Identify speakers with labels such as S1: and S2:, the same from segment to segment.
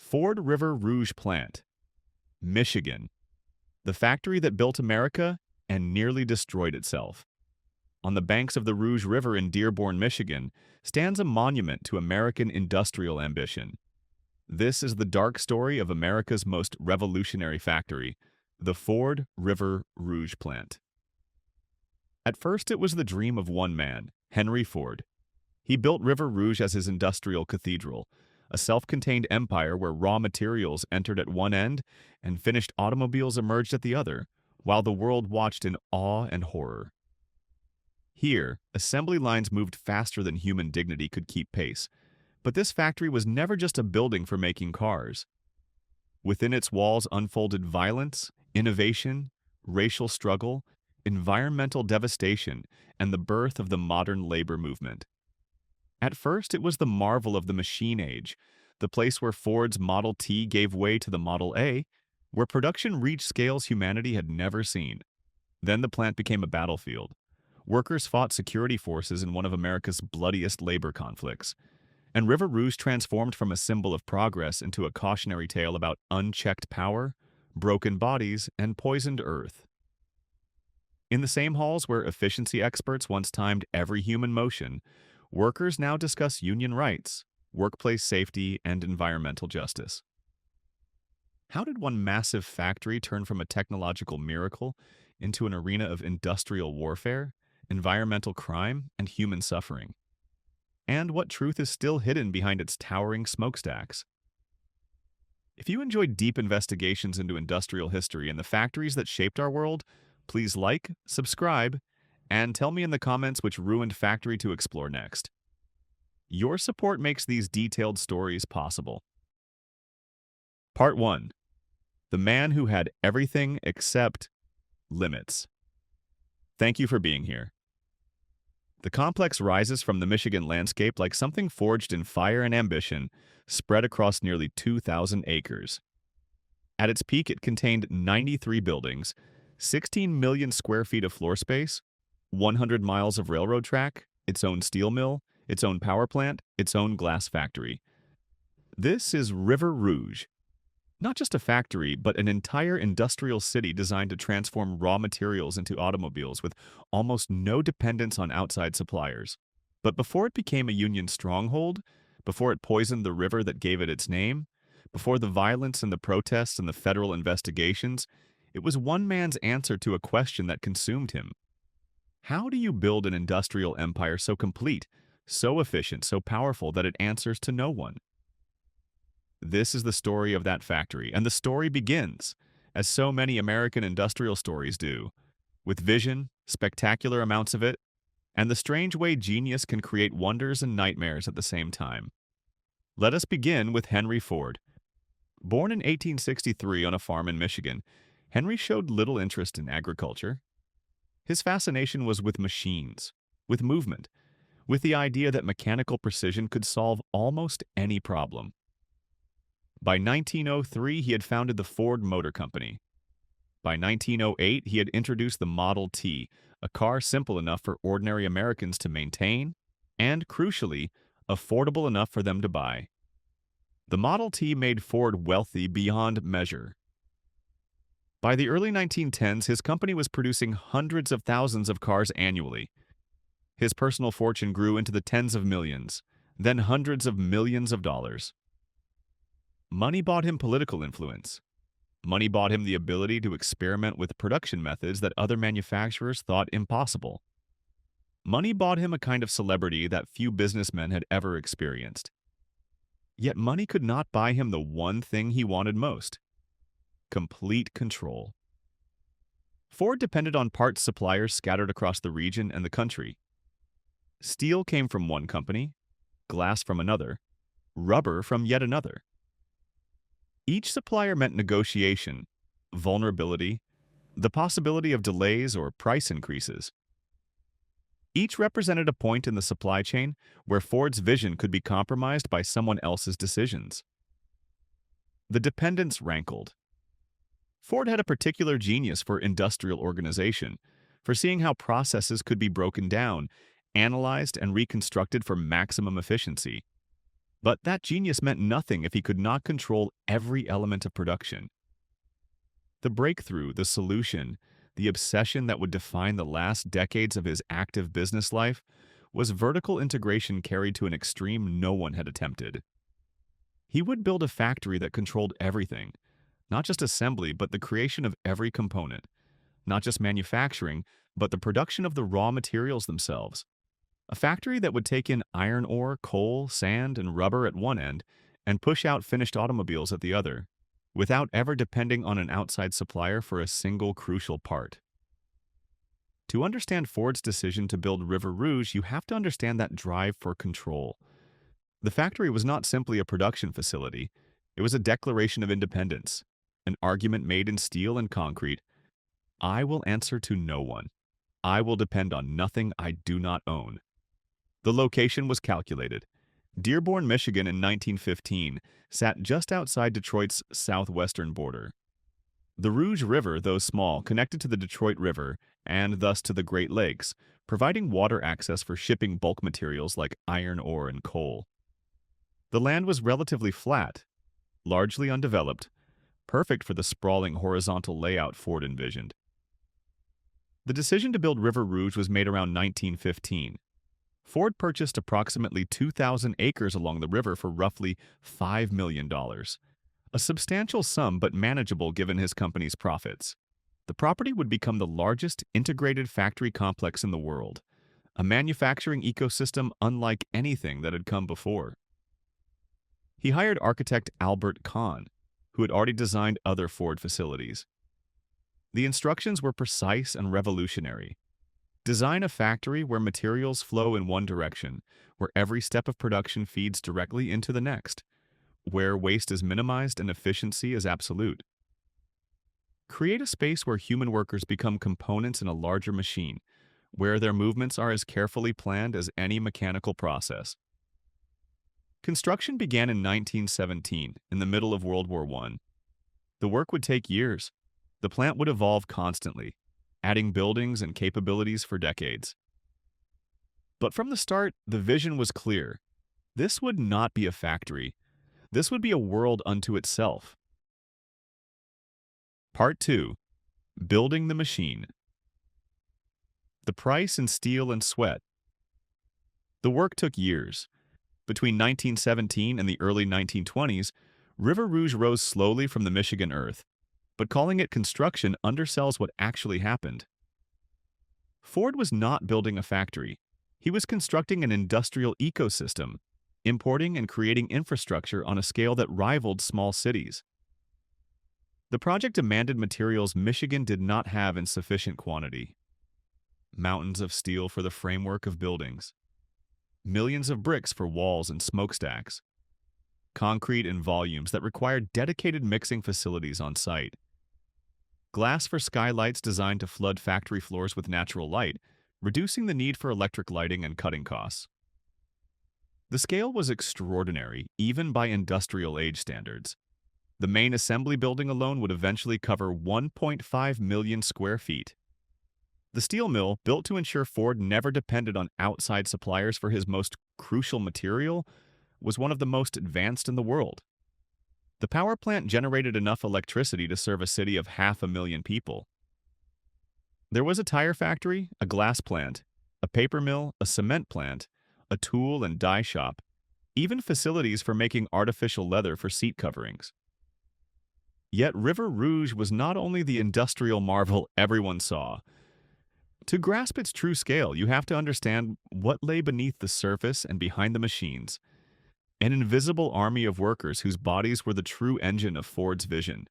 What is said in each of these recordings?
S1: Ford River Rouge plant, Michigan, the factory that built America and nearly destroyed itself. On the banks of the Rouge River in Dearborn, Michigan, stands a monument to American industrial ambition. This is the dark story of America's most revolutionary factory, the Ford River Rouge plant. At first, it was the dream of one man, Henry Ford. He built River Rouge as his industrial cathedral, a self-contained empire where raw materials entered at one end and finished automobiles emerged at the other, while the world watched in awe and horror. Here, assembly lines moved faster than human dignity could keep pace. But this factory was never just a building for making cars. Within its walls unfolded violence, innovation, racial struggle, environmental devastation, and the birth of the modern labor movement. At first, it was the marvel of the machine age, the place where Ford's Model T gave way to the Model A, where production reached scales humanity had never seen. Then the plant became a battlefield. Workers fought security forces in one of America's bloodiest labor conflicts. And River Rouge transformed from a symbol of progress into a cautionary tale about unchecked power, broken bodies, and poisoned earth. In the same halls where efficiency experts once timed every human motion, workers now discuss union rights, workplace safety, and environmental justice. How did one massive factory turn from a technological miracle into an arena of industrial warfare, environmental crime, and human suffering? And what truth is still hidden behind its towering smokestacks? If you enjoyed deep investigations into industrial history and the factories that shaped our world, please like, subscribe, and tell me in the comments which ruined factory to explore next. Your support makes these detailed stories possible. Part 1. The man who had everything except limits. Thank you for being here. The complex rises from the Michigan landscape like something forged in fire and ambition, spread across nearly 2,000 acres. At its peak, it contained 93 buildings, 16 million square feet of floor space, 100 miles of railroad track, its own steel mill, its own power plant, its own glass factory. This is River Rouge. Not just a factory, but an entire industrial city designed to transform raw materials into automobiles with almost no dependence on outside suppliers. But before it became a Union stronghold, before it poisoned the river that gave it its name, before the violence and the protests and the federal investigations, it was one man's answer to a question that consumed him. How do you build an industrial empire so complete, so efficient, so powerful that it answers to no one? This is the story of that factory, and the story begins, as so many American industrial stories do, with vision, spectacular amounts of it, and the strange way genius can create wonders and nightmares at the same time. Let us begin with Henry Ford. Born in 1863 on a farm in Michigan, Henry showed little interest in agriculture. His fascination was with machines, with movement, with the idea that mechanical precision could solve almost any problem. By 1903, he had founded the Ford Motor Company. By 1908, he had introduced the Model T, a car simple enough for ordinary Americans to maintain, and, crucially, affordable enough for them to buy. The Model T made Ford wealthy beyond measure. By the early 1910s, his company was producing hundreds of thousands of cars annually. His personal fortune grew into the tens of millions, then hundreds of millions of dollars. Money bought him political influence. Money bought him the ability to experiment with production methods that other manufacturers thought impossible. Money bought him a kind of celebrity that few businessmen had ever experienced. Yet money could not buy him the one thing he wanted most: complete control. Ford depended on parts suppliers scattered across the region and the country. Steel came from one company, glass from another, rubber from yet another. Each supplier meant negotiation, vulnerability, the possibility of delays or price increases. Each represented a point in the supply chain where Ford's vision could be compromised by someone else's decisions. The dependence rankled. Ford had a particular genius for industrial organization, for seeing how processes could be broken down, analyzed, and reconstructed for maximum efficiency. But that genius meant nothing if he could not control every element of production. The breakthrough, the solution, the obsession that would define the last decades of his active business life was vertical integration carried to an extreme no one had attempted. He would build a factory that controlled everything, not just assembly, but the creation of every component, not just manufacturing, but the production of the raw materials themselves. A factory that would take in iron ore, coal, sand, and rubber at one end and push out finished automobiles at the other, without ever depending on an outside supplier for a single crucial part. To understand Ford's decision to build River Rouge, you have to understand that drive for control. The factory was not simply a production facility, it was a declaration of independence, an argument made in steel and concrete. I will answer to no one. I will depend on nothing I do not own. The location was calculated. Dearborn, Michigan in 1915 sat just outside Detroit's southwestern border. The Rouge River, though small, connected to the Detroit River and thus to the Great Lakes, providing water access for shipping bulk materials like iron ore and coal. The land was relatively flat, largely undeveloped, perfect for the sprawling horizontal layout Ford envisioned. The decision to build River Rouge was made around 1915. Ford purchased approximately 2,000 acres along the river for roughly $5 million. A substantial sum but manageable given his company's profits. The property would become the largest integrated factory complex in the world, a manufacturing ecosystem unlike anything that had come before. He hired architect Albert Kahn, who had already designed other Ford facilities. The instructions were precise and revolutionary. Design a factory where materials flow in one direction, where every step of production feeds directly into the next, where waste is minimized and efficiency is absolute. Create a space where human workers become components in a larger machine, where their movements are as carefully planned as any mechanical process. Construction began in 1917, in the middle of World War I. The work would take years. The plant would evolve constantly, adding buildings and capabilities for decades. But from the start, the vision was clear. This would not be a factory. This would be a world unto itself. Part 2. Building the machine. The price in steel and sweat. The work took years. Between 1917 and the early 1920s, River Rouge rose slowly from the Michigan earth, but calling it construction undersells what actually happened. Ford was not building a factory. He was constructing an industrial ecosystem, importing and creating infrastructure on a scale that rivaled small cities. The project demanded materials Michigan did not have in sufficient quantity. Mountains of steel for the framework of buildings. Millions of bricks for walls and smokestacks. Concrete in volumes that required dedicated mixing facilities on site. Glass for skylights designed to flood factory floors with natural light, reducing the need for electric lighting and cutting costs. The scale was extraordinary, even by industrial age standards. The main assembly building alone would eventually cover 1.5 million square feet. The steel mill, built to ensure Ford never depended on outside suppliers for his most crucial material, was one of the most advanced in the world. The power plant generated enough electricity to serve a city of 500,000 people. There was a tire factory, a glass plant, a paper mill, a cement plant, a tool and die shop, even facilities for making artificial leather for seat coverings. Yet River Rouge was not only the industrial marvel everyone saw. To grasp its true scale, you have to understand what lay beneath the surface and behind the machines. An invisible army of workers whose bodies were the true engine of Ford's vision.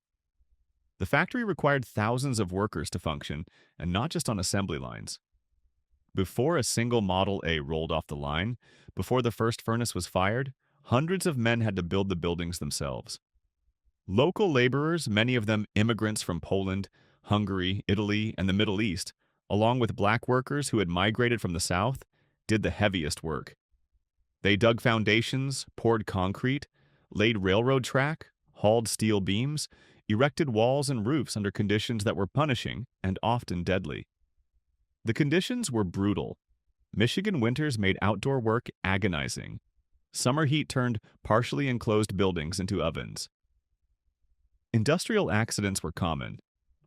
S1: The factory required thousands of workers to function, and not just on assembly lines. Before a single Model A rolled off the line, before the first furnace was fired, hundreds of men had to build the buildings themselves. Local laborers, many of them immigrants from Poland, Hungary, Italy, and the Middle East, along with black workers who had migrated from the South, did the heaviest work. They dug foundations, poured concrete, laid railroad track, hauled steel beams, erected walls and roofs under conditions that were punishing and often deadly. The conditions were brutal. Michigan winters made outdoor work agonizing. Summer heat turned partially enclosed buildings into ovens. Industrial accidents were common.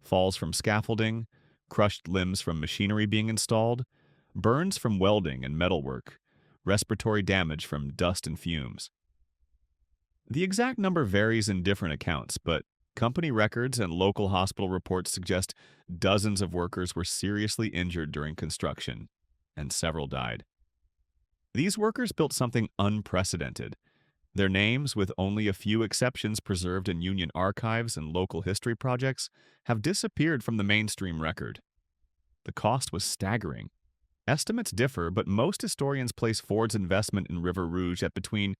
S1: Falls from scaffolding, crushed limbs from machinery being installed, burns from welding and metalwork, respiratory damage from dust and fumes. The exact number varies in different accounts, but company records and local hospital reports suggest dozens of workers were seriously injured during construction, and several died. These workers built something unprecedented. Their names, with only a few exceptions preserved in Union archives and local history projects, have disappeared from the mainstream record. The cost was staggering. Estimates differ, but most historians place Ford's investment in River Rouge at between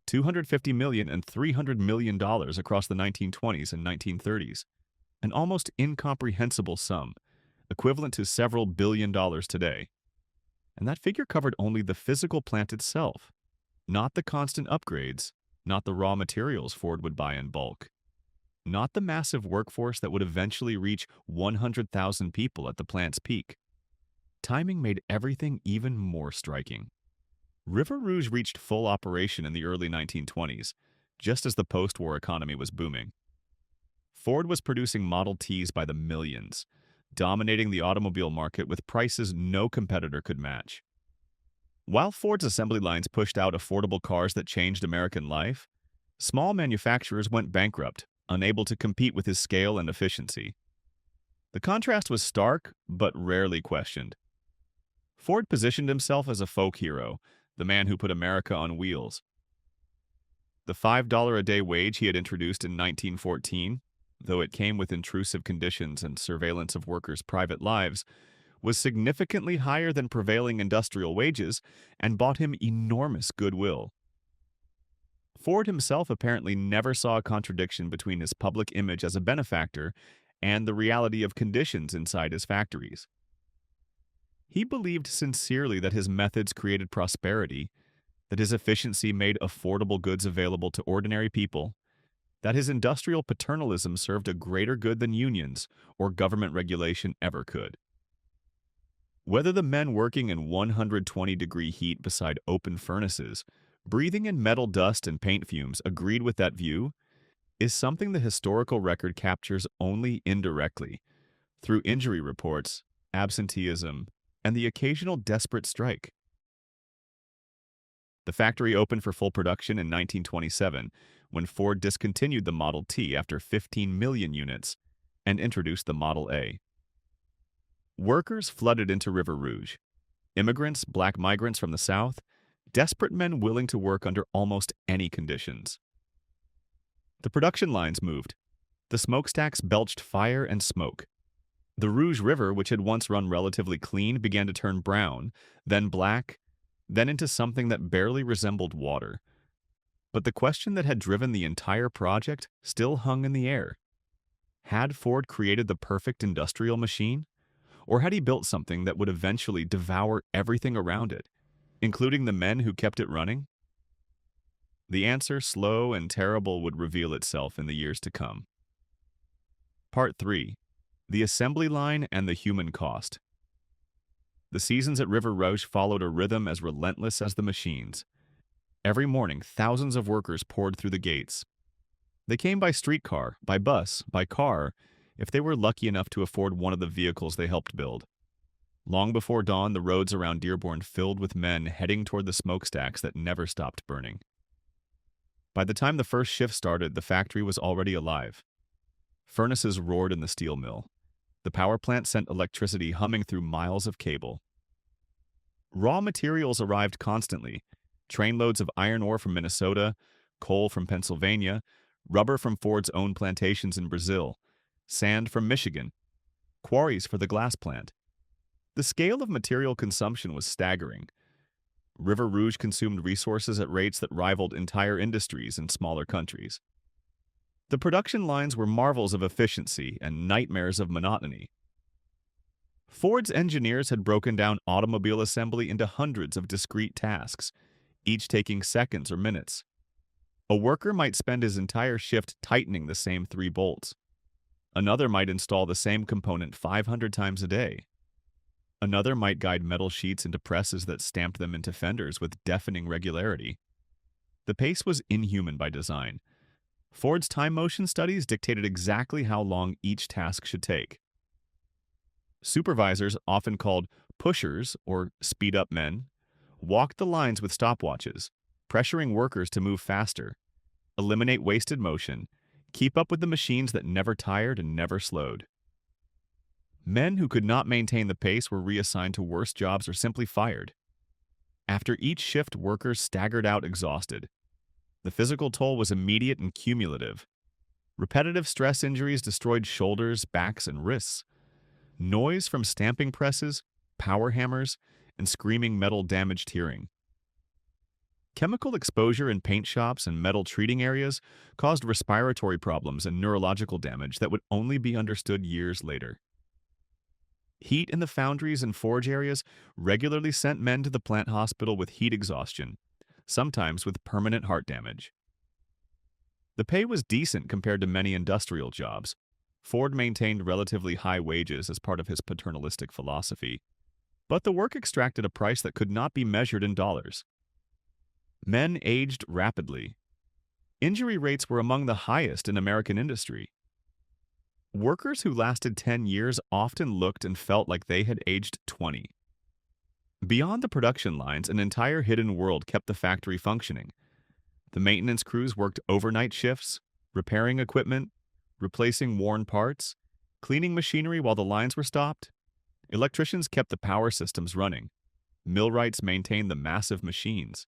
S1: $250 million and $300 million across the 1920s and 1930s, an almost incomprehensible sum, equivalent to several billion dollars today. And that figure covered only the physical plant itself, not the constant upgrades, not the raw materials Ford would buy in bulk, not the massive workforce that would eventually reach 100,000 people at the plant's peak. Timing made everything even more striking. River Rouge reached full operation in the early 1920s, just as the post-war economy was booming. Ford was producing Model Ts by the millions, dominating the automobile market with prices no competitor could match. While Ford's assembly lines pushed out affordable cars that changed American life, small manufacturers went bankrupt, unable to compete with his scale and efficiency. The contrast was stark, but rarely questioned. Ford positioned himself as a folk hero, the man who put America on wheels. The $5 a day wage he had introduced in 1914, though it came with intrusive conditions and surveillance of workers' private lives, was significantly higher than prevailing industrial wages and bought him enormous goodwill. Ford himself apparently never saw a contradiction between his public image as a benefactor and the reality of conditions inside his factories. He believed sincerely that his methods created prosperity, that his efficiency made affordable goods available to ordinary people, that his industrial paternalism served a greater good than unions or government regulation ever could. Whether the men working in 120-degree heat beside open furnaces, breathing in metal dust and paint fumes, agreed with that view, is something the historical record captures only indirectly, through injury reports, absenteeism, and the occasional desperate strike. The factory opened for full production in 1927, when Ford discontinued the Model T after 15 million units and introduced the Model A. Workers flooded into River Rouge. Immigrants, black migrants from the South, desperate men willing to work under almost any conditions. The production lines moved. The smokestacks belched fire and smoke. The Rouge River, which had once run relatively clean, began to turn brown, then black, then into something that barely resembled water. But the question that had driven the entire project still hung in the air. Had Ford created the perfect industrial machine? Or had he built something that would eventually devour everything around it, including the men who kept it running? The answer, slow and terrible, would reveal itself in the years to come. Part 3. The assembly line and the human cost. The seasons at River Rouge followed a rhythm as relentless as the machines. Every morning, thousands of workers poured through the gates. They came by streetcar, by bus, by car, if they were lucky enough to afford one of the vehicles they helped build. Long before dawn, the roads around Dearborn filled with men heading toward the smokestacks that never stopped burning. By the time the first shift started, the factory was already alive. Furnaces roared in the steel mill. The power plant sent electricity humming through miles of cable. Raw materials arrived constantly: trainloads of iron ore from Minnesota, coal from Pennsylvania, rubber from Ford's own plantations in Brazil, sand from Michigan, quarries for the glass plant. The scale of material consumption was staggering. River Rouge consumed resources at rates that rivaled entire industries in smaller countries. The production lines were marvels of efficiency and nightmares of monotony. Ford's engineers had broken down automobile assembly into hundreds of discrete tasks, each taking seconds or minutes. A worker might spend his entire shift tightening the same 3 bolts. Another might install the same component 500 times a day. Another might guide metal sheets into presses that stamped them into fenders with deafening regularity. The pace was inhuman by design. Ford's time motion studies dictated exactly how long each task should take. Supervisors, often called pushers or speed-up men, walked the lines with stopwatches, pressuring workers to move faster, eliminate wasted motion, keep up with the machines that never tired and never slowed. Men who could not maintain the pace were reassigned to worse jobs or simply fired. After each shift, workers staggered out exhausted. The physical toll was immediate and cumulative. Repetitive stress injuries destroyed shoulders, backs, and wrists. Noise from stamping presses, power hammers, and screaming metal damaged hearing. Chemical exposure in paint shops and metal treating areas caused respiratory problems and neurological damage that would only be understood years later. Heat in the foundries and forge areas regularly sent men to the plant hospital with heat exhaustion, sometimes with permanent heart damage. The pay was decent compared to many industrial jobs. Ford maintained relatively high wages as part of his paternalistic philosophy, but the work extracted a price that could not be measured in dollars. Men aged rapidly. Injury rates were among the highest in American industry. Workers who lasted 10 years often looked and felt like they had aged 20. Beyond the production lines, an entire hidden world kept the factory functioning. The maintenance crews worked overnight shifts, repairing equipment, replacing worn parts, cleaning machinery while the lines were stopped. Electricians kept the power systems running. Millwrights maintained the massive machines.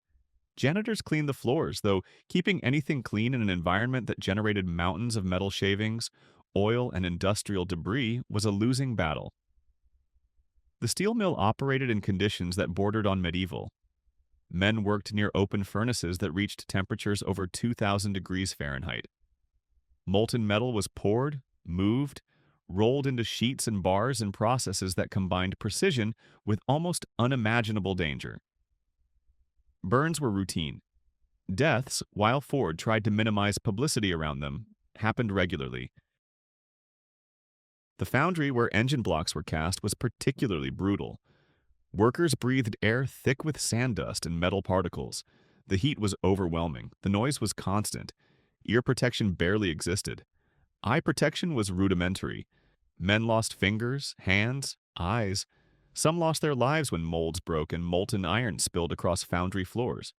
S1: Janitors cleaned the floors, though keeping anything clean in an environment that generated mountains of metal shavings, oil, and industrial debris was a losing battle. The steel mill operated in conditions that bordered on medieval. Men worked near open furnaces that reached temperatures over 2,000 degrees Fahrenheit. Molten metal was poured, moved, rolled into sheets and bars in processes that combined precision with almost unimaginable danger. Burns were routine. Deaths, while Ford tried to minimize publicity around them, happened regularly. The foundry where engine blocks were cast was particularly brutal. Workers breathed air thick with sand dust and metal particles. The heat was overwhelming. The noise was constant. Ear protection barely existed. Eye protection was rudimentary. Men lost fingers, hands, eyes. Some lost their lives when molds broke and molten iron spilled across foundry floors.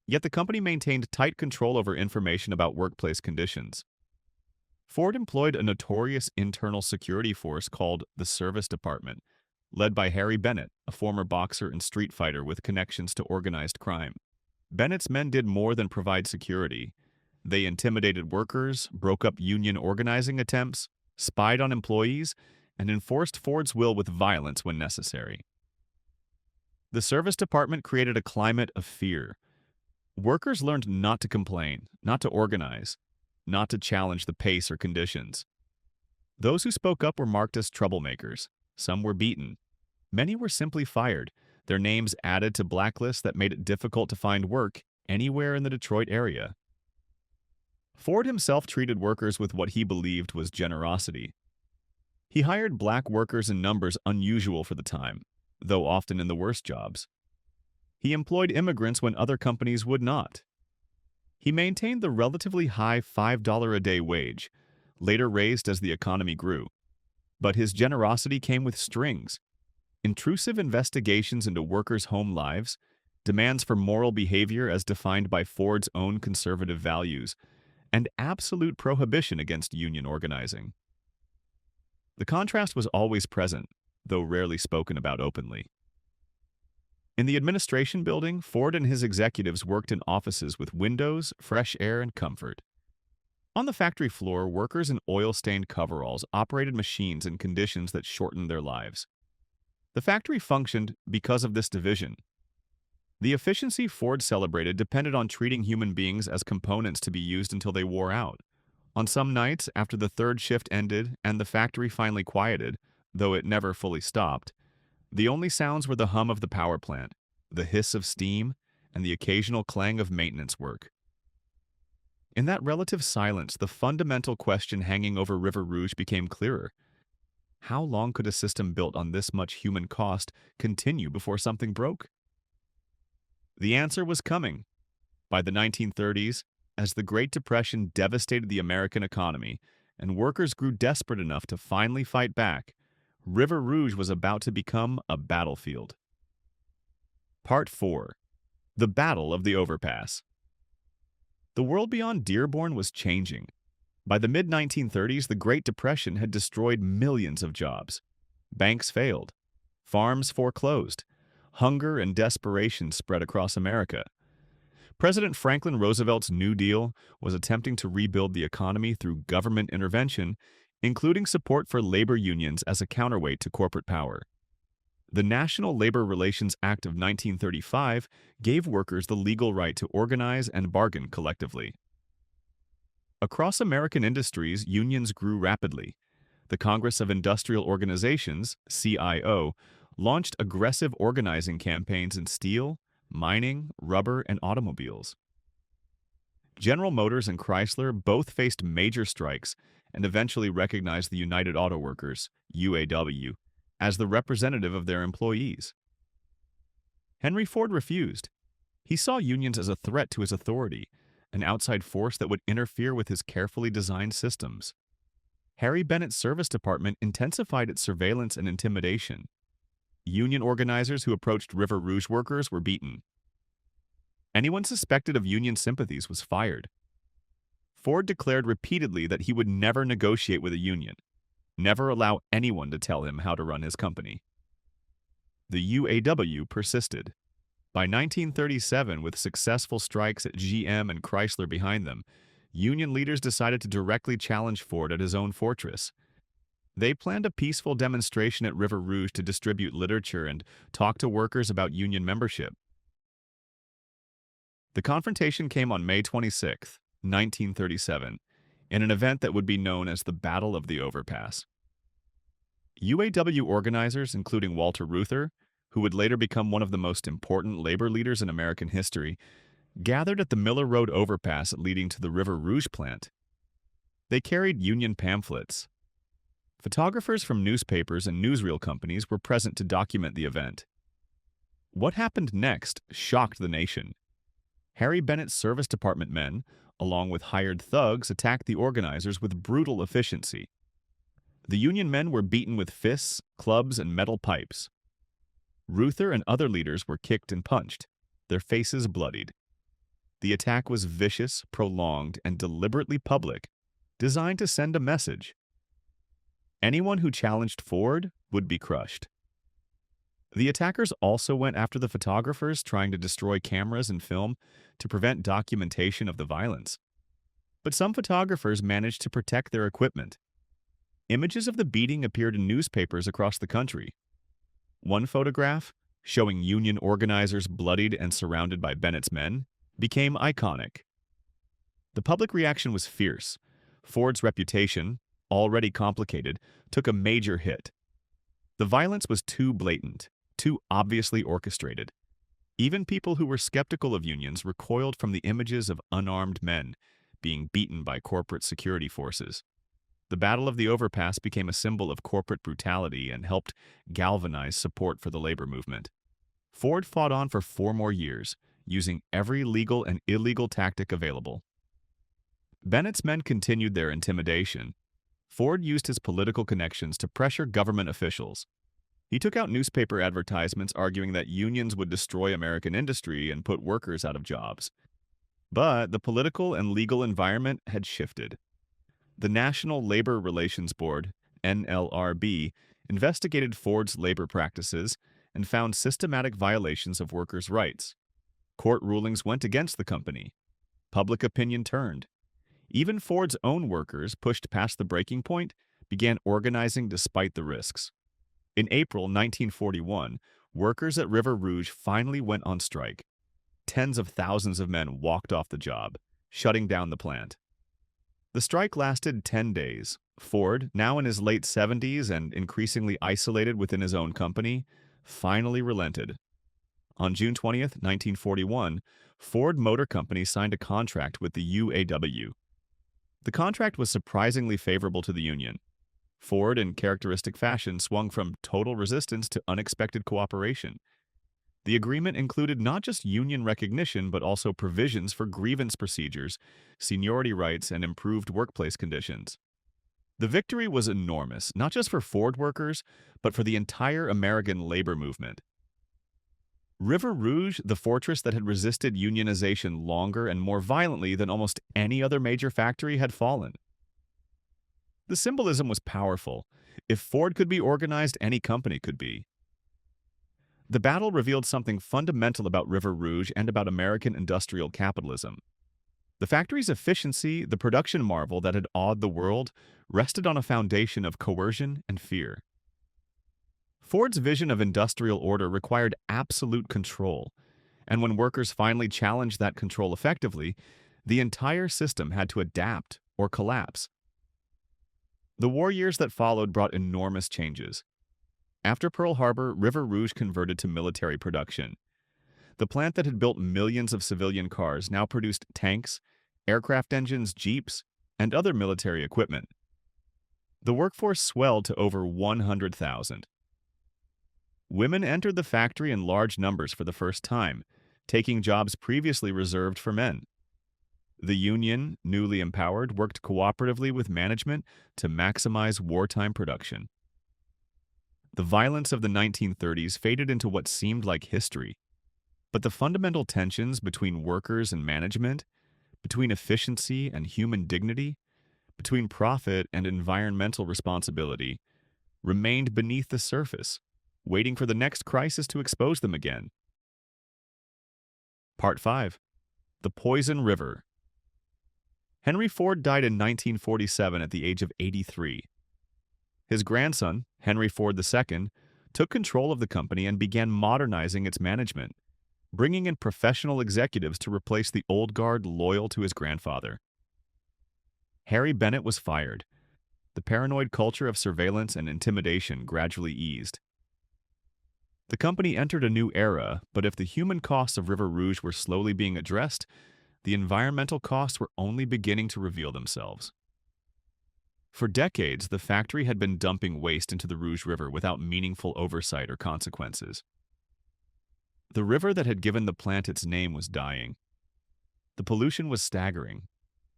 S1: Yet the company maintained tight control over information about workplace conditions. Ford employed a notorious internal security force called the Service Department, led by Harry Bennett, a former boxer and street fighter with connections to organized crime. Bennett's men did more than provide security. They intimidated workers, broke up union organizing attempts, spied on employees, and enforced Ford's will with violence when necessary. The Service Department created a climate of fear. Workers learned not to complain, not to organize, not to challenge the pace or conditions. Those who spoke up were marked as troublemakers. Some were beaten. Many were simply fired, their names added to blacklists that made it difficult to find work anywhere in the Detroit area. Ford himself treated workers with what he believed was generosity. He hired black workers in numbers unusual for the time, though often in the worst jobs. He employed immigrants when other companies would not. He maintained the relatively high $5 a day wage, later raised as the economy grew. But his generosity came with strings. Intrusive investigations into workers' home lives, demands for moral behavior as defined by Ford's own conservative values, and absolute prohibition against union organizing. The contrast was always present, though rarely spoken about openly. In the administration building, Ford and his executives worked in offices with windows, fresh air, and comfort. On the factory floor, workers in oil-stained coveralls operated machines in conditions that shortened their lives. The factory functioned because of this division. The efficiency Ford celebrated depended on treating human beings as components to be used until they wore out. On some nights, after the third shift ended and the factory finally quieted, though it never fully stopped, the only sounds were the hum of the power plant, the hiss of steam, and the occasional clang of maintenance work. In that relative silence, the fundamental question hanging over River Rouge became clearer. How long could a system built on this much human cost continue before something broke? The answer was coming. By the 1930s, as the Great Depression devastated the American economy and workers grew desperate enough to finally fight back, River Rouge was about to become a battlefield. Part 4. The Battle of the Overpass. The world beyond Dearborn was changing. By the mid-1930s, the Great Depression had destroyed millions of jobs. Banks failed. Farms foreclosed. Hunger and desperation spread across America. President Franklin Roosevelt's New Deal was attempting to rebuild the economy through government intervention, including support for labor unions as a counterweight to corporate power. The National Labor Relations Act of 1935 gave workers the legal right to organize and bargain collectively. Across American industries, unions grew rapidly. The Congress of Industrial Organizations, CIO, launched aggressive organizing campaigns in steel, mining, rubber, and automobiles. General Motors and Chrysler both faced major strikes and eventually recognized the United Auto Workers, UAW, as the representative of their employees. Henry Ford refused. He saw unions as a threat to his authority, an outside force that would interfere with his carefully designed systems. Harry Bennett's service department intensified its surveillance and intimidation. Union organizers who approached River Rouge workers were beaten. Anyone suspected of union sympathies was fired. Ford declared repeatedly that he would never negotiate with a union, never allow anyone to tell him how to run his company. The UAW persisted. By 1937, with successful strikes at GM and Chrysler behind them, union leaders decided to directly challenge Ford at his own fortress. They planned a peaceful demonstration at River Rouge to distribute literature and talk to workers about union membership. The confrontation came on May 26, 1937, in an event that would be known as the Battle of the Overpass. UAW organizers, including Walter Reuther, who would later become one of the most important labor leaders in American history, gathered at the Miller Road overpass leading to the River Rouge plant. They carried union pamphlets. Photographers from newspapers and newsreel companies were present to document the event. What happened next shocked the nation. Harry Bennett's service department men, along with hired thugs, attacked the organizers with brutal efficiency. The Union men were beaten with fists, clubs, and metal pipes. Reuther and other leaders were kicked and punched, their faces bloodied. The attack was vicious, prolonged, and deliberately public, designed to send a message. Anyone who challenged Ford would be crushed. The attackers also went after the photographers, trying to destroy cameras and film to prevent documentation of the violence. But some photographers managed to protect their equipment. Images of the beating appeared in newspapers across the country. One photograph, showing Union organizers bloodied and surrounded by Bennett's men, became iconic. The public reaction was fierce. Ford's reputation, already complicated, took a major hit. The violence was too blatant, too obviously orchestrated. Even people who were skeptical of unions recoiled from the images of unarmed men being beaten by corporate security forces. The Battle of the Overpass became a symbol of corporate brutality and helped galvanize support for the labor movement. Ford fought on for 4 more years, using every legal and illegal tactic available. Bennett's men continued their intimidation. Ford used his political connections to pressure government officials. He took out newspaper advertisements arguing that unions would destroy American industry and put workers out of jobs. But the political and legal environment had shifted. The National Labor Relations Board, NLRB, investigated Ford's labor practices and found systematic violations of workers' rights. Court rulings went against the company. Public opinion turned. Even Ford's own workers, pushed past the breaking point, began organizing despite the risks. In April 1941, workers at River Rouge finally went on strike. Tens of thousands of men walked off the job, shutting down the plant. The strike lasted 10 days. Ford, now in his late 70s and increasingly isolated within his own company, finally relented. On June 20th, 1941, Ford Motor Company signed a contract with the UAW. The contract was surprisingly favorable to the union. Ford, in characteristic fashion, swung from total resistance to unexpected cooperation. The agreement included not just union recognition but also provisions for grievance procedures, seniority rights, and improved workplace conditions. The victory was enormous, not just for Ford workers, but for the entire American labor movement. River Rouge, the fortress that had resisted unionization longer and more violently than almost any other major factory, had fallen. The symbolism was powerful. If Ford could be organized, any company could be. The battle revealed something fundamental about River Rouge and about American industrial capitalism. The factory's efficiency, the production marvel that had awed the world, rested on a foundation of coercion and fear. Ford's vision of industrial order required absolute control, and when workers finally challenged that control effectively, the entire system had to adapt or collapse. The war years that followed brought enormous changes. After Pearl Harbor, River Rouge converted to military production. The plant that had built millions of civilian cars now produced tanks, aircraft engines, jeeps, and other military equipment. The workforce swelled to over 100,000. Women entered the factory in large numbers for the first time, taking jobs previously reserved for men. The union, newly empowered, worked cooperatively with management to maximize wartime production. The violence of the 1930s faded into what seemed like history, but the fundamental tensions between workers and management, between efficiency and human dignity, between profit and environmental responsibility, remained beneath the surface, waiting for the next crisis to expose them again. Part 5. The Poison River. Henry Ford died in 1947 at the age of 83. His grandson, Henry Ford II, took control of the company and began modernizing its management, bringing in professional executives to replace the old guard loyal to his grandfather. Harry Bennett was fired. The paranoid culture of surveillance and intimidation gradually eased. The company entered a new era, but if the human costs of River Rouge were slowly being addressed, the environmental costs were only beginning to reveal themselves. For decades, the factory had been dumping waste into the Rouge River without meaningful oversight or consequences. The river that had given the plant its name was dying. The pollution was staggering.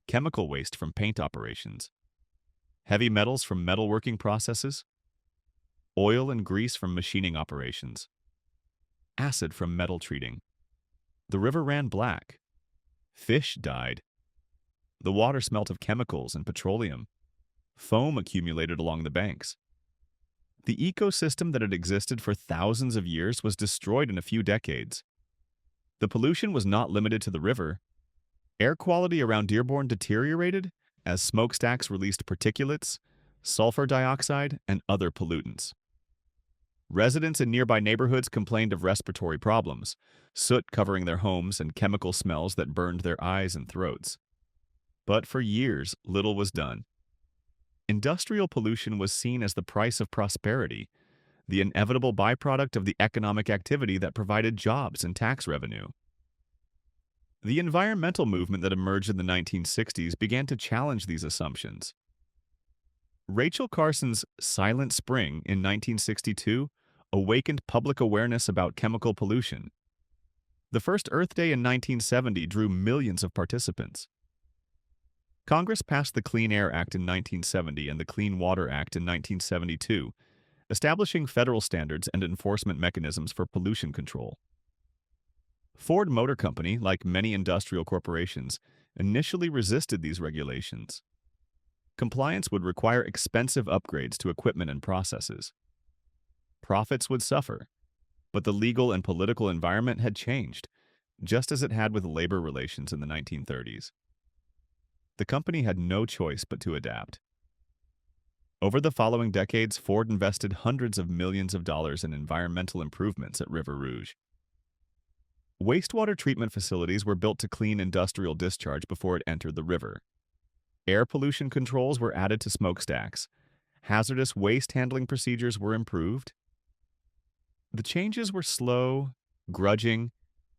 S1: Chemical waste from paint operations, heavy metals from metalworking processes, oil and grease from machining operations, acid from metal treating. The river ran black. Fish died. The water smelt of chemicals and petroleum. Foam accumulated along the banks. The ecosystem that had existed for thousands of years was destroyed in a few decades. The pollution was not limited to the river. Air quality around Dearborn deteriorated as smokestacks released particulates, sulfur dioxide, and other pollutants. Residents in nearby neighborhoods complained of respiratory problems, soot covering their homes and chemical smells that burned their eyes and throats. But for years, little was done. Industrial pollution was seen as the price of prosperity, the inevitable byproduct of the economic activity that provided jobs and tax revenue. The environmental movement that emerged in the 1960s began to challenge these assumptions. Rachel Carson's Silent Spring in 1962 awakened public awareness about chemical pollution. The first Earth Day in 1970 drew millions of participants. Congress passed the Clean Air Act in 1970 and the Clean Water Act in 1972, establishing federal standards and enforcement mechanisms for pollution control. Ford Motor Company, like many industrial corporations, initially resisted these regulations. Compliance would require expensive upgrades to equipment and processes. Profits would suffer, but the legal and political environment had changed, just as it had with labor relations in the 1930s. The company had no choice but to adapt. Over the following decades, Ford invested hundreds of millions of dollars in environmental improvements at River Rouge. Wastewater treatment facilities were built to clean industrial discharge before it entered the river. Air pollution controls were added to smokestacks. Hazardous waste handling procedures were improved. The changes were slow, grudging,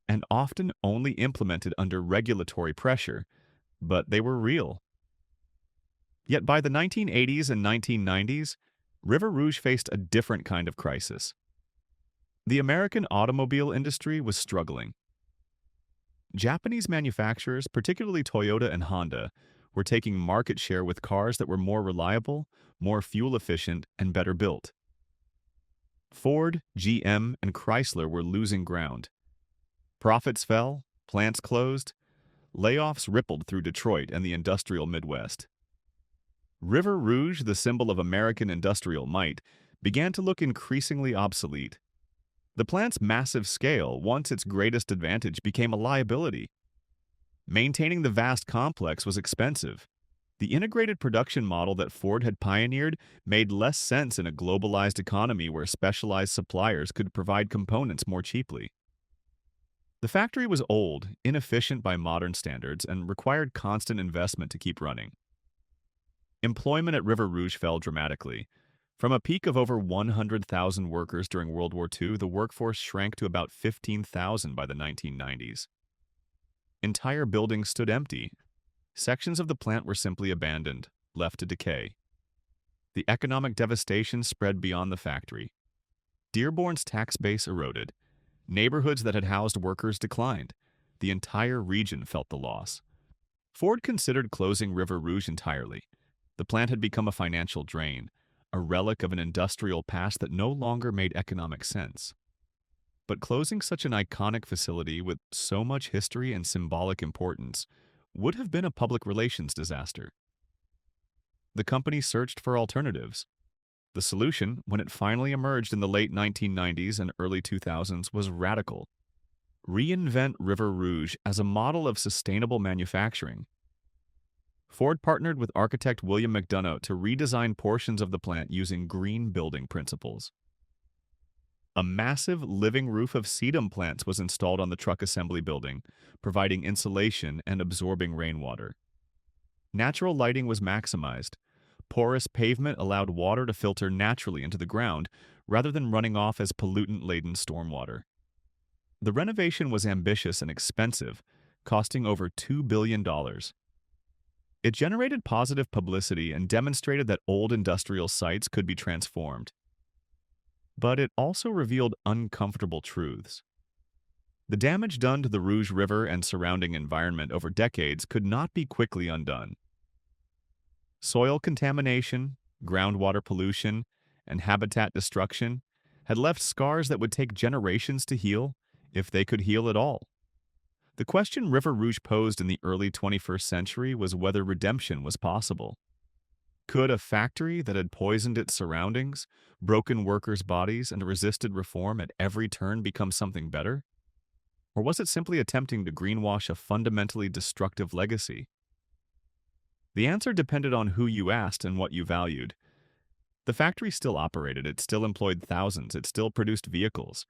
S1: and often only implemented under regulatory pressure, but they were real. Yet by the 1980s and 1990s, River Rouge faced a different kind of crisis. The American automobile industry was struggling. Japanese manufacturers, particularly Toyota and Honda, were taking market share with cars that were more reliable, more fuel efficient, and better built. Ford, GM, and Chrysler were losing ground. Profits fell, plants closed, layoffs rippled through Detroit and the industrial Midwest. River Rouge, the symbol of American industrial might, began to look increasingly obsolete. The plant's massive scale, once its greatest advantage, became a liability. Maintaining the vast complex was expensive. The integrated production model that Ford had pioneered made less sense in a globalized economy where specialized suppliers could provide components more cheaply. The factory was old, inefficient by modern standards, and required constant investment to keep running. Employment at River Rouge fell dramatically. From a peak of over 100,000 workers during World War II, the workforce shrank to about 15,000 by the 1990s. Entire buildings stood empty. Sections of the plant were simply abandoned, left to decay. The economic devastation spread beyond the factory. Dearborn's tax base eroded. Neighborhoods that had housed workers declined. The entire region felt the loss. Ford considered closing River Rouge entirely. The plant had become a financial drain, a relic of an industrial past that no longer made economic sense. But closing such an iconic facility with so much history and symbolic importance would have been a public relations disaster. The company searched for alternatives. The solution, when it finally emerged in the late 1990s and early 2000s, was radical. Reinvent River Rouge as a model of sustainable manufacturing. Ford partnered with architect William McDonough to redesign portions of the plant using green building principles. A massive living roof of sedum plants was installed on the truck assembly building, providing insulation and absorbing rainwater. Natural lighting was maximized. Porous pavement allowed water to filter naturally into the ground rather than running off as pollutant-laden stormwater. The renovation was ambitious and expensive, costing over $2 billion. It generated positive publicity and demonstrated that old industrial sites could be transformed. But it also revealed uncomfortable truths. The damage done to the Rouge River and surrounding environment over decades could not be quickly undone. Soil contamination, groundwater pollution, and habitat destruction had left scars that would take generations to heal, if they could heal at all. The question River Rouge posed in the early 21st century was whether redemption was possible. Could a factory that had poisoned its surroundings, broken workers' bodies, and resisted reform at every turn become something better? Or was it simply attempting to greenwash a fundamentally destructive legacy? The answer depended on who you asked and what you valued. The factory still operated, it still employed thousands, it still produced vehicles.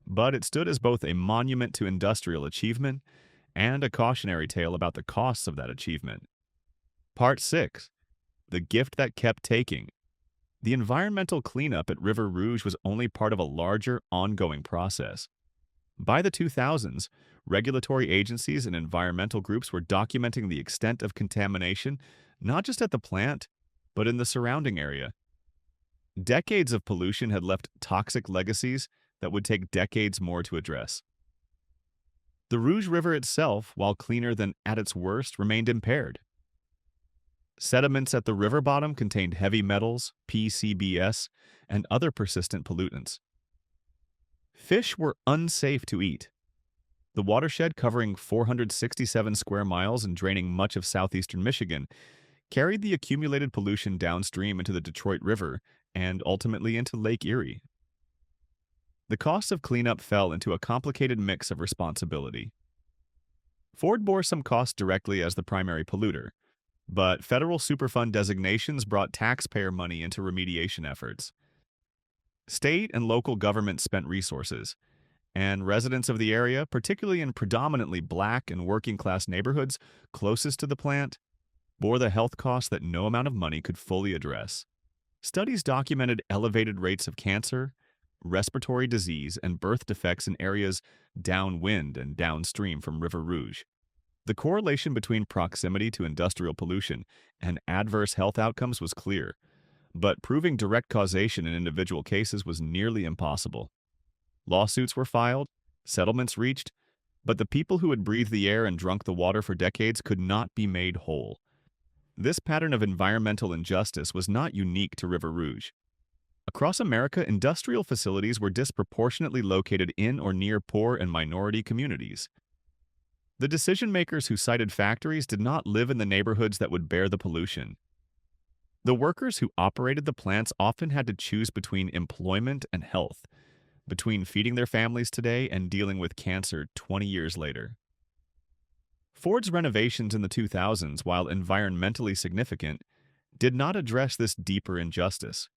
S1: But it stood as both a monument to industrial achievement and a cautionary tale about the costs of that achievement. Part 6. The Gift That Kept Taking. The environmental cleanup at River Rouge was only part of a larger, ongoing process. By the 2000s, regulatory agencies and environmental groups were documenting the extent of contamination, not just at the plant, but in the surrounding area. Decades of pollution had left toxic legacies that would take decades more to address. The Rouge River itself, while cleaner than at its worst, remained impaired. Sediments at the river bottom contained heavy metals, PCBs, and other persistent pollutants. Fish were unsafe to eat. The watershed, covering 467 square miles and draining much of southeastern Michigan, carried the accumulated pollution downstream into the Detroit River and ultimately into Lake Erie. The cost of cleanup fell into a complicated mix of responsibility. Ford bore some costs directly as the primary polluter, but federal Superfund designations brought taxpayer money into remediation efforts. State and local governments spent resources, and residents of the area, particularly in predominantly black and working-class neighborhoods closest to the plant, bore the health costs that no amount of money could fully address. Studies documented elevated rates of cancer, respiratory disease, and birth defects in areas downwind and downstream from River Rouge. The correlation between proximity to industrial pollution and adverse health outcomes was clear, but proving direct causation in individual cases was nearly impossible. Lawsuits were filed, settlements reached, but the people who had breathed the air and drunk the water for decades could not be made whole. This pattern of environmental injustice was not unique to River Rouge. Across America, industrial facilities were disproportionately located in or near poor and minority communities. The decision-makers who cited factories did not live in the neighborhoods that would bear the pollution. The workers who operated the plants often had to choose between employment and health, between feeding their families today and dealing with cancer 20 years later. Ford's renovations in the 2000s, while environmentally significant, did not address this deeper injustice.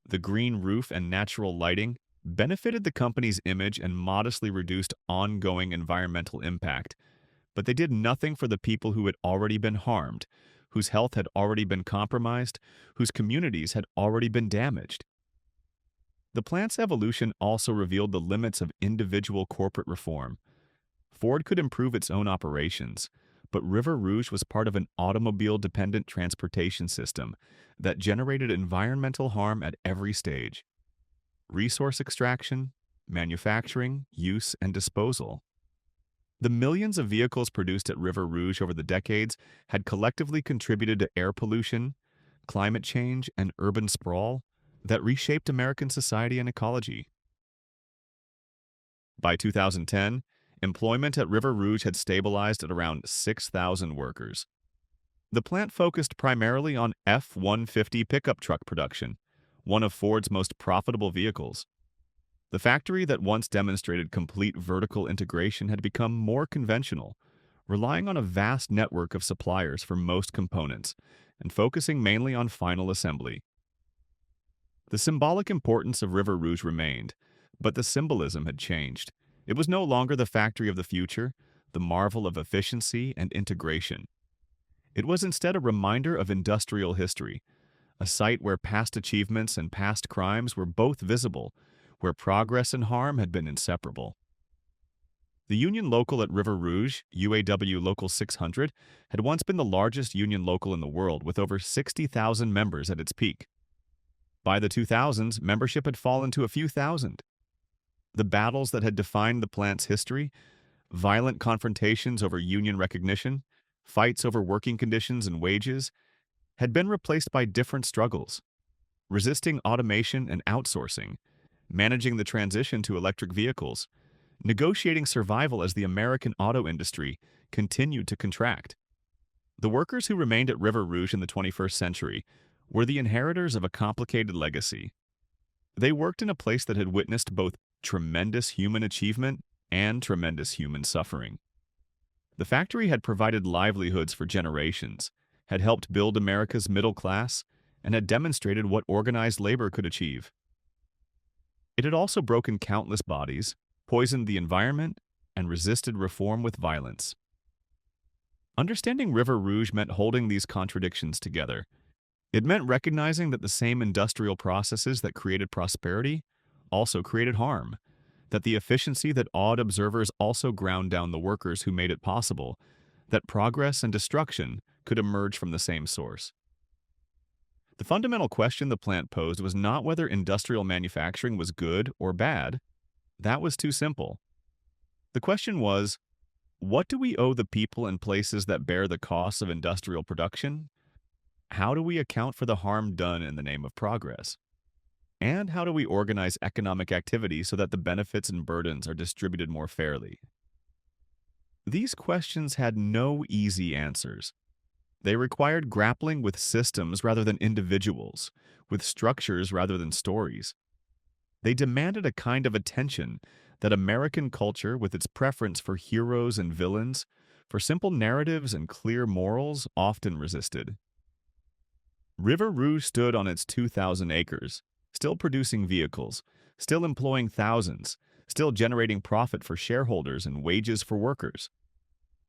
S1: The green roof and natural lighting benefited the company's image and modestly reduced ongoing environmental impact, but they did nothing for the people who had already been harmed, whose health had already been compromised, whose communities had already been damaged. The plant's evolution also revealed the limits of individual corporate reform. Ford could improve its own operations, but River Rouge was part of an automobile-dependent transportation system that generated environmental harm at every stage: resource extraction, manufacturing, use, and disposal. The millions of vehicles produced at River Rouge over the decades had collectively contributed to air pollution, climate change, and urban sprawl that reshaped American society and ecology. By 2010, employment at River Rouge had stabilized at around 6,000 workers. The plant focused primarily on F-150 pickup truck production, one of Ford's most profitable vehicles. The factory that once demonstrated complete vertical integration had become more conventional, relying on a vast network of suppliers for most components and focusing mainly on final assembly. The symbolic importance of River Rouge remained, but the symbolism had changed. It was no longer the factory of the future, the marvel of efficiency and integration. It was instead a reminder of industrial history, a site where past achievements and past crimes were both visible, where progress and harm had been inseparable. The Union Local at River Rouge, UAW Local 600, had once been the largest union local in the world with over 60,000 members at its peak. By the 2000s, membership had fallen to a few thousand. The battles that had defined the plant's history, violent confrontations over union recognition, fights over working conditions and wages, had been replaced by different struggles: resisting automation and outsourcing, managing the transition to electric vehicles, negotiating survival as the American auto industry continued to contract. The workers who remained at River Rouge in the 21st century were the inheritors of a complicated legacy. They worked in a place that had witnessed both tremendous human achievement and tremendous human suffering. The factory had provided livelihoods for generations, had helped build America's middle class, and had demonstrated what organized labor could achieve. It had also broken countless bodies, poisoned the environment, and resisted reform with violence. Understanding River Rouge meant holding these contradictions together. It meant recognizing that the same industrial processes that created prosperity also created harm, that the efficiency that awed observers also ground down the workers who made it possible, that progress and destruction could emerge from the same source. The fundamental question the plant posed was not whether industrial manufacturing was good or bad. That was too simple. The question was, what do we owe the people and places that bear the costs of industrial production? How do we account for the harm done in the name of progress? And how do we organize economic activity so that the benefits and burdens are distributed more fairly? These questions had no easy answers. They required grappling with systems rather than individuals, with structures rather than stories. They demanded a kind of attention that American culture, with its preference for heroes and villains, for simple narratives and clear morals, often resisted. River Rouge stood on its 2,000 acres, still producing vehicles, still employing thousands, still generating profit for shareholders and wages for workers.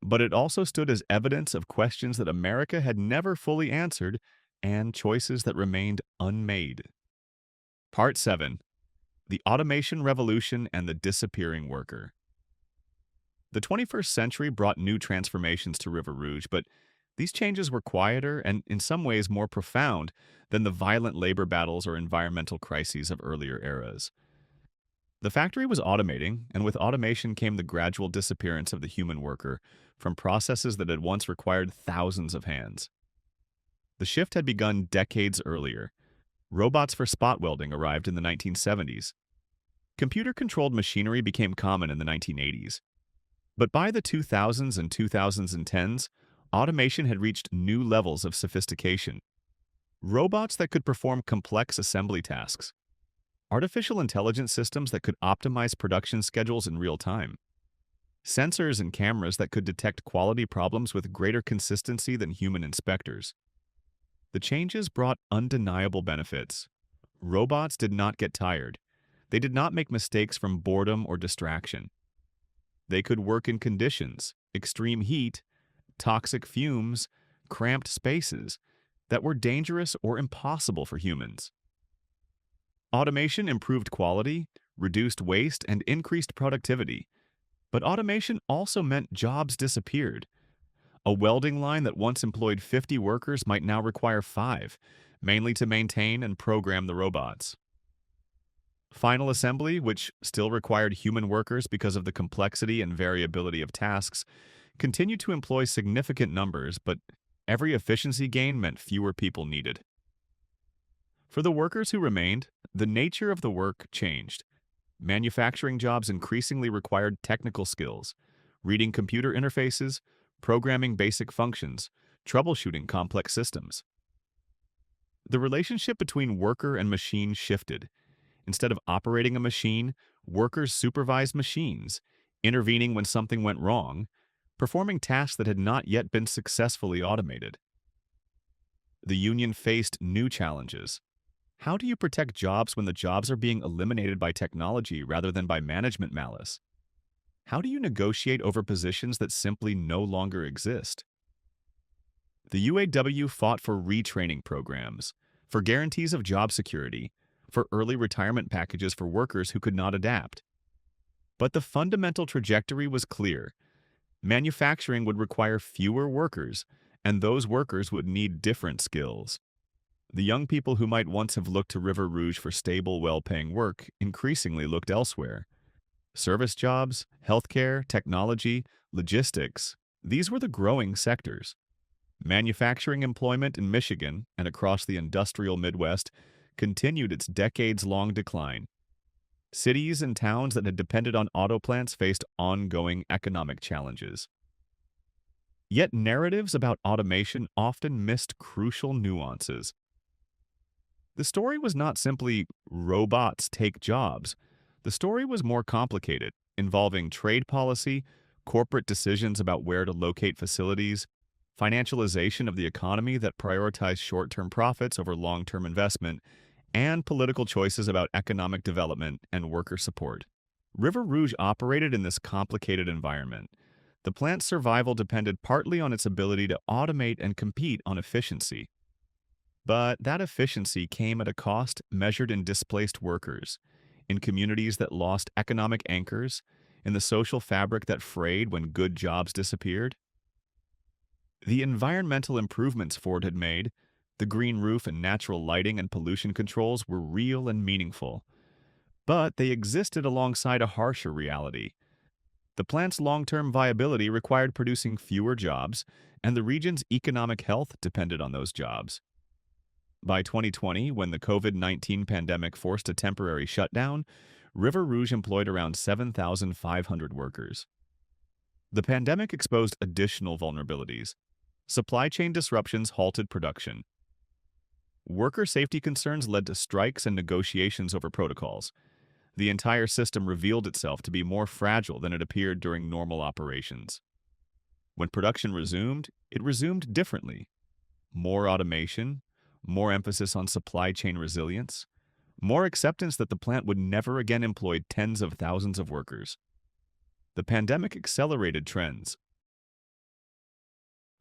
S1: But it also stood as evidence of questions that America had never fully answered and choices that remained unmade. Part 7. The Automation Revolution and the Disappearing Worker. The 21st century brought new transformations to River Rouge, but these changes were quieter and, in some ways, more profound than the violent labor battles or environmental crises of earlier eras. The factory was automating, and with automation came the gradual disappearance of the human worker from processes that had once required thousands of hands. The shift had begun decades earlier. Robots for spot welding arrived in the 1970s. Computer-controlled machinery became common in the 1980s. But by the 2000s and 2010s, automation had reached new levels of sophistication. Robots that could perform complex assembly tasks. Artificial intelligence systems that could optimize production schedules in real time. Sensors and cameras that could detect quality problems with greater consistency than human inspectors. The changes brought undeniable benefits. Robots did not get tired. They did not make mistakes from boredom or distraction. They could work in conditions, extreme heat, toxic fumes, cramped spaces that were dangerous or impossible for humans. Automation improved quality, reduced waste, and increased productivity. But automation also meant jobs disappeared. A welding line that once employed 50 workers might now require 5, mainly to maintain and program the robots. Final assembly, which still required human workers because of the complexity and variability of tasks, continued to employ significant numbers, but every efficiency gain meant fewer people needed. For the workers who remained, the nature of the work changed. Manufacturing jobs increasingly required technical skills, reading computer interfaces, programming basic functions, troubleshooting complex systems. The relationship between worker and machine shifted. Instead of operating a machine, workers supervised machines, intervening when something went wrong, performing tasks that had not yet been successfully automated. The union faced new challenges. How do you protect jobs when the jobs are being eliminated by technology rather than by management malice? How do you negotiate over positions that simply no longer exist? The UAW fought for retraining programs, for guarantees of job security, for early retirement packages for workers who could not adapt. But the fundamental trajectory was clear. Manufacturing would require fewer workers, and those workers would need different skills. The young people who might once have looked to River Rouge for stable, well-paying work increasingly looked elsewhere. Service jobs, healthcare, technology, logistics, these were the growing sectors. Manufacturing employment in Michigan and across the industrial Midwest continued its decades-long decline. Cities and towns that had depended on auto plants faced ongoing economic challenges. Yet narratives about automation often missed crucial nuances. The story was not simply robots take jobs. The story was more complicated, involving trade policy, corporate decisions about where to locate facilities, financialization of the economy that prioritized short-term profits over long-term investment, and political choices about economic development and worker support. River Rouge operated in this complicated environment. The plant's survival depended partly on its ability to automate and compete on efficiency. But that efficiency came at a cost measured in displaced workers, in communities that lost economic anchors, in the social fabric that frayed when good jobs disappeared. The environmental improvements Ford had made, the green roof and natural lighting and pollution controls were real and meaningful. But they existed alongside a harsher reality. The plant's long-term viability required producing fewer jobs, and the region's economic health depended on those jobs. By 2020, when the COVID-19 pandemic forced a temporary shutdown, River Rouge employed around 7,500 workers. The pandemic exposed additional vulnerabilities. Supply chain disruptions halted production. Worker safety concerns led to strikes and negotiations over protocols. The entire system revealed itself to be more fragile than it appeared during normal operations. When production resumed, it resumed differently. More automation, more emphasis on supply chain resilience, more acceptance that the plant would never again employ tens of thousands of workers. The pandemic accelerated trends.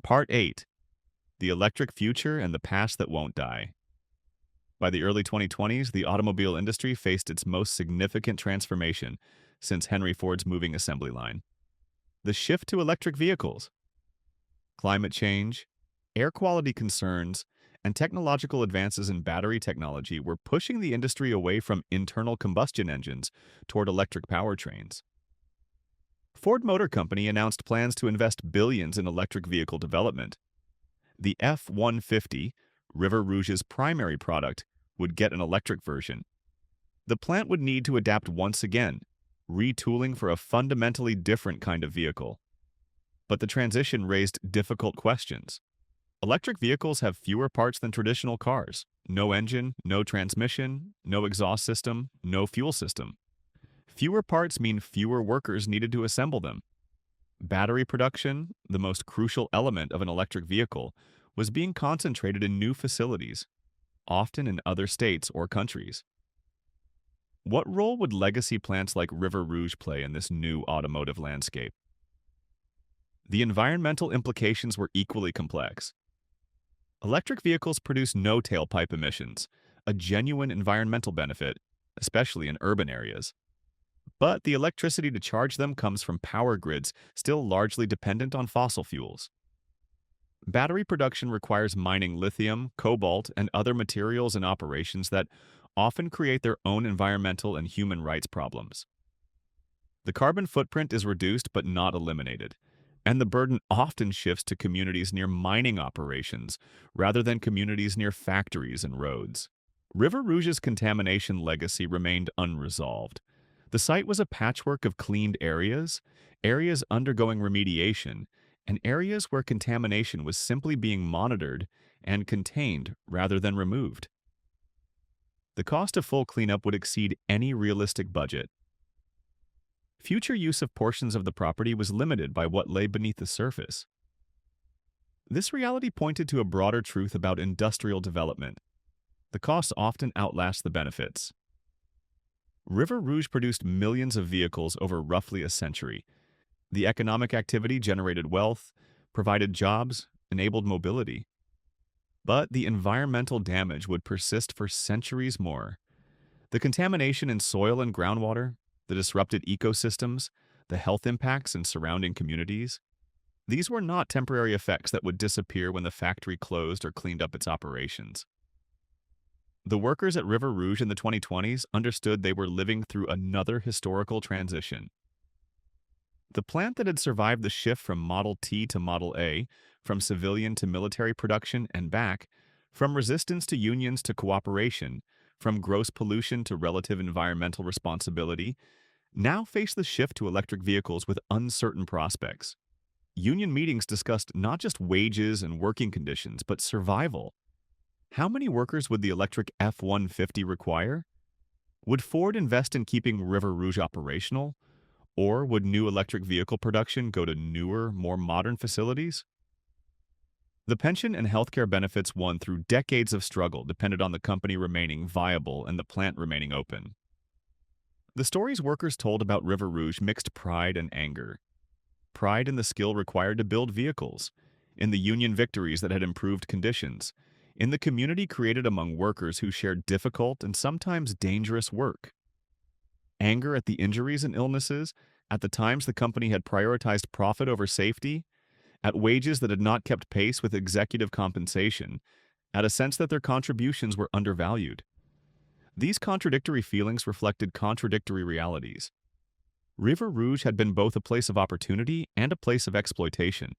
S1: Part 8. The Electric Future and the Past That Won't Die. By the early 2020s, the automobile industry faced its most significant transformation since Henry Ford's moving assembly line. The shift to electric vehicles. Climate change, air quality concerns, and technological advances in battery technology were pushing the industry away from internal combustion engines toward electric powertrains. Ford Motor Company announced plans to invest billions in electric vehicle development. The F-150, River Rouge's primary product, would get an electric version. The plant would need to adapt once again, retooling for a fundamentally different kind of vehicle. But the transition raised difficult questions. Electric vehicles have fewer parts than traditional cars. No engine, no transmission, no exhaust system, no fuel system. Fewer parts mean fewer workers needed to assemble them. Battery production, the most crucial element of an electric vehicle, was being concentrated in new facilities, often in other states or countries. What role would legacy plants like River Rouge play in this new automotive landscape? The environmental implications were equally complex. Electric vehicles produce no tailpipe emissions, a genuine environmental benefit, especially in urban areas. But the electricity to charge them comes from power grids still largely dependent on fossil fuels. Battery production requires mining lithium, cobalt, and other materials in operations that often create their own environmental and human rights problems. The carbon footprint is reduced but not eliminated, and the burden often shifts to communities near mining operations rather than communities near factories and roads. River Rouge's contamination legacy remained unresolved. The site was a patchwork of cleaned areas, areas undergoing remediation, and areas where contamination was simply being monitored and contained rather than removed. The cost of full cleanup would exceed any realistic budget. Future use of portions of the property was limited by what lay beneath the surface. This reality pointed to a broader truth about industrial development. The costs often outlast the benefits. River Rouge produced millions of vehicles over roughly a century. The economic activity generated wealth, provided jobs, enabled mobility. But the environmental damage would persist for centuries more. The contamination in soil and groundwater, the disrupted ecosystems, the health impacts in surrounding communities, these were not temporary effects that would disappear when the factory closed or cleaned up its operations. The workers at River Rouge in the 2020s understood they were living through another historical transition. The plant that had survived the shift from Model T to Model A, from civilian to military production and back, from resistance to unions to cooperation, from gross pollution to relative environmental responsibility, now faced the shift to electric vehicles with uncertain prospects. Union meetings discussed not just wages and working conditions, but survival. How many workers would the electric F-150 require? Would Ford invest in keeping River Rouge operational? Or would new electric vehicle production go to newer, more modern facilities? The pension and healthcare benefits won through decades of struggle depended on the company remaining viable and the plant remaining open. The stories workers told about River Rouge mixed pride and anger. Pride in the skill required to build vehicles, in the union victories that had improved conditions, in the community created among workers who shared difficult and sometimes dangerous work. Anger at the injuries and illnesses, at the times the company had prioritized profit over safety, at wages that had not kept pace with executive compensation, at a sense that their contributions were undervalued. These contradictory feelings reflected contradictory realities. River Rouge had been both a place of opportunity and a place of exploitation.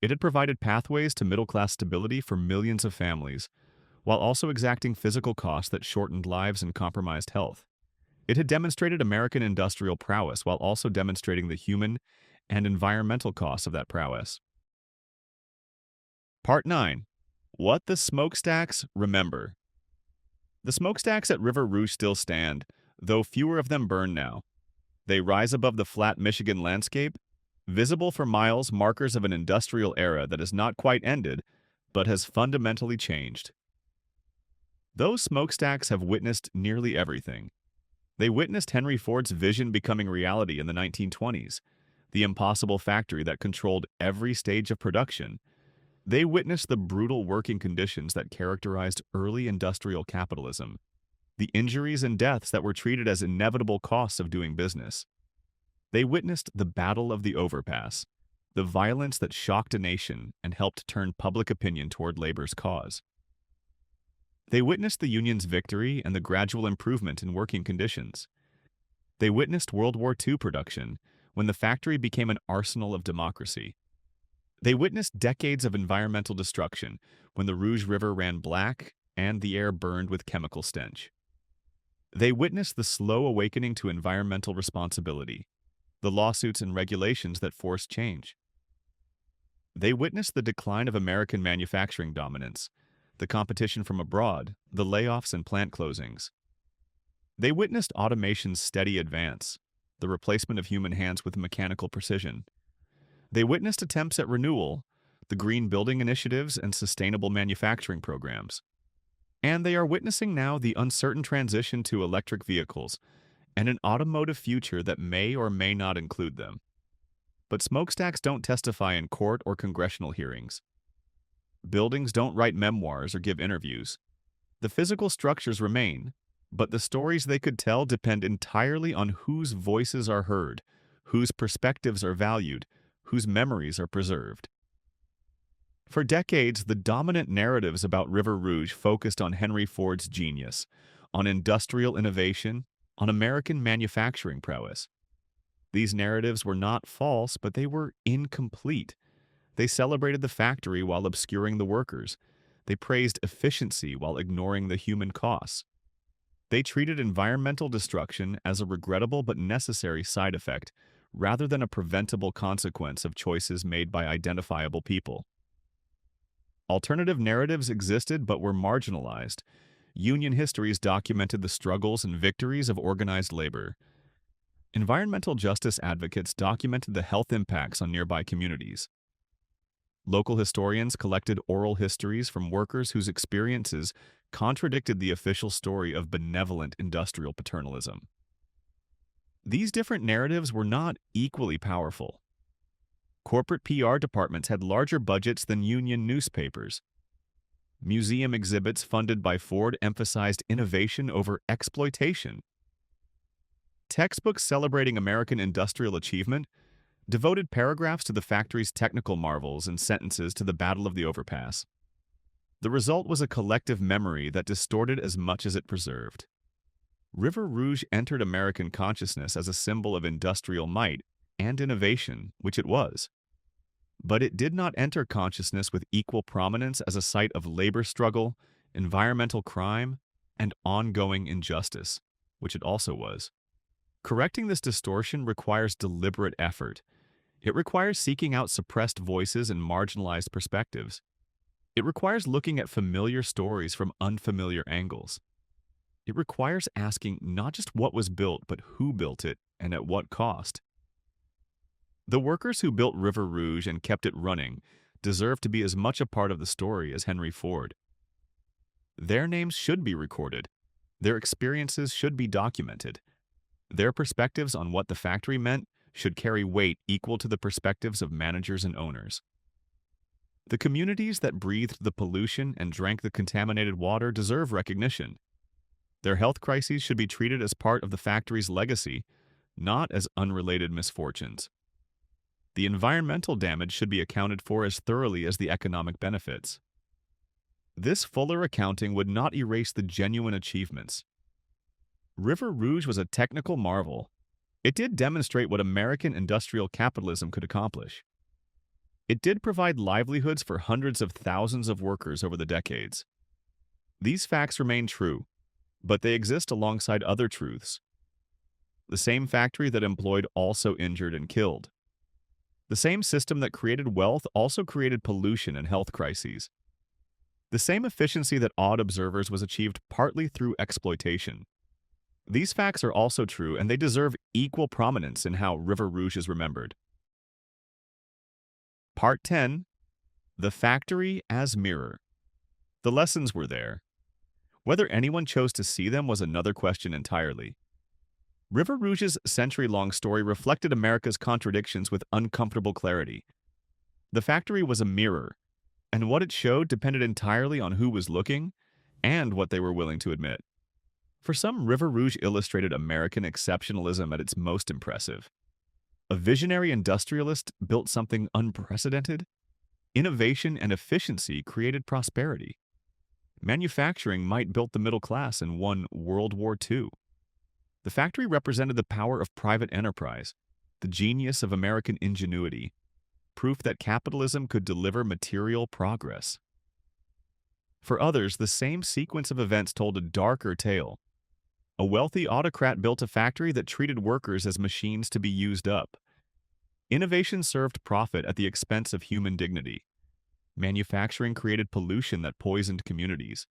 S1: It had provided pathways to middle-class stability for millions of families, while also exacting physical costs that shortened lives and compromised health. It had demonstrated American industrial prowess while also demonstrating the human and environmental costs of that prowess. Part 9. What the Smokestacks Remember. The smokestacks at River Rouge still stand, though fewer of them burn now. They rise above the flat Michigan landscape, visible for miles, markers of an industrial era that has not quite ended, but has fundamentally changed. Those smokestacks have witnessed nearly everything. They witnessed Henry Ford's vision becoming reality in the 1920s, the impossible factory that controlled every stage of production. They witnessed the brutal working conditions that characterized early industrial capitalism, the injuries and deaths that were treated as inevitable costs of doing business. They witnessed the Battle of the Overpass, the violence that shocked a nation and helped turn public opinion toward labor's cause. They witnessed the Union's victory and the gradual improvement in working conditions. They witnessed World War II production, when the factory became an arsenal of democracy. They witnessed decades of environmental destruction, when the Rouge River ran black and the air burned with chemical stench. They witnessed the slow awakening to environmental responsibility, the lawsuits and regulations that forced change. They witnessed the decline of American manufacturing dominance, the competition from abroad, the layoffs and plant closings. They witnessed automation's steady advance, the replacement of human hands with mechanical precision. They witnessed attempts at renewal, the green building initiatives and sustainable manufacturing programs. And they are witnessing now the uncertain transition to electric vehicles and an automotive future that may or may not include them. But smokestacks don't testify in court or congressional hearings. Buildings don't write memoirs or give interviews. The physical structures remain, but the stories they could tell depend entirely on whose voices are heard, whose perspectives are valued, whose memories are preserved. For decades, the dominant narratives about River Rouge focused on Henry Ford's genius, on industrial innovation, on American manufacturing prowess. These narratives were not false, but they were incomplete. They celebrated the factory while obscuring the workers. They praised efficiency while ignoring the human costs. They treated environmental destruction as a regrettable but necessary side effect, rather than a preventable consequence of choices made by identifiable people. Alternative narratives existed but were marginalized. Union histories documented the struggles and victories of organized labor. Environmental justice advocates documented the health impacts on nearby communities. Local historians collected oral histories from workers whose experiences contradicted the official story of benevolent industrial paternalism. These different narratives were not equally powerful. Corporate PR departments had larger budgets than union newspapers. Museum exhibits funded by Ford emphasized innovation over exploitation. Textbooks celebrating American industrial achievement devoted paragraphs to the factory's technical marvels and sentences to the Battle of the Overpass. The result was a collective memory that distorted as much as it preserved. River Rouge entered American consciousness as a symbol of industrial might and innovation, which it was. But it did not enter consciousness with equal prominence as a site of labor struggle, environmental crime, and ongoing injustice, which it also was. Correcting this distortion requires deliberate effort. It requires seeking out suppressed voices and marginalized perspectives. It requires looking at familiar stories from unfamiliar angles. It requires asking not just what was built, but who built it and at what cost. The workers who built River Rouge and kept it running deserve to be as much a part of the story as Henry Ford. Their names should be recorded. Their experiences should be documented. Their perspectives on what the factory meant should carry weight equal to the perspectives of managers and owners. The communities that breathed the pollution and drank the contaminated water deserve recognition. Their health crises should be treated as part of the factory's legacy, not as unrelated misfortunes. The environmental damage should be accounted for as thoroughly as the economic benefits. This fuller accounting would not erase the genuine achievements. River Rouge was a technical marvel. It did demonstrate what American industrial capitalism could accomplish. It did provide livelihoods for hundreds of thousands of workers over the decades. These facts remain true, but they exist alongside other truths. The same factory that employed also injured and killed. The same system that created wealth also created pollution and health crises. The same efficiency that awed observers was achieved partly through exploitation. These facts are also true, and they deserve equal prominence in how River Rouge is remembered. Part 10. The Factory as Mirror. The lessons were there. Whether anyone chose to see them was another question entirely. River Rouge's century-long story reflected America's contradictions with uncomfortable clarity. The factory was a mirror, and what it showed depended entirely on who was looking and what they were willing to admit. For some, River Rouge illustrated American exceptionalism at its most impressive. A visionary industrialist built something unprecedented. Innovation and efficiency created prosperity. Manufacturing might build the middle class and won World War II. The factory represented the power of private enterprise, the genius of American ingenuity, proof that capitalism could deliver material progress. For others, the same sequence of events told a darker tale. A wealthy autocrat built a factory that treated workers as machines to be used up. Innovation served profit at the expense of human dignity. Manufacturing created pollution that poisoned communities.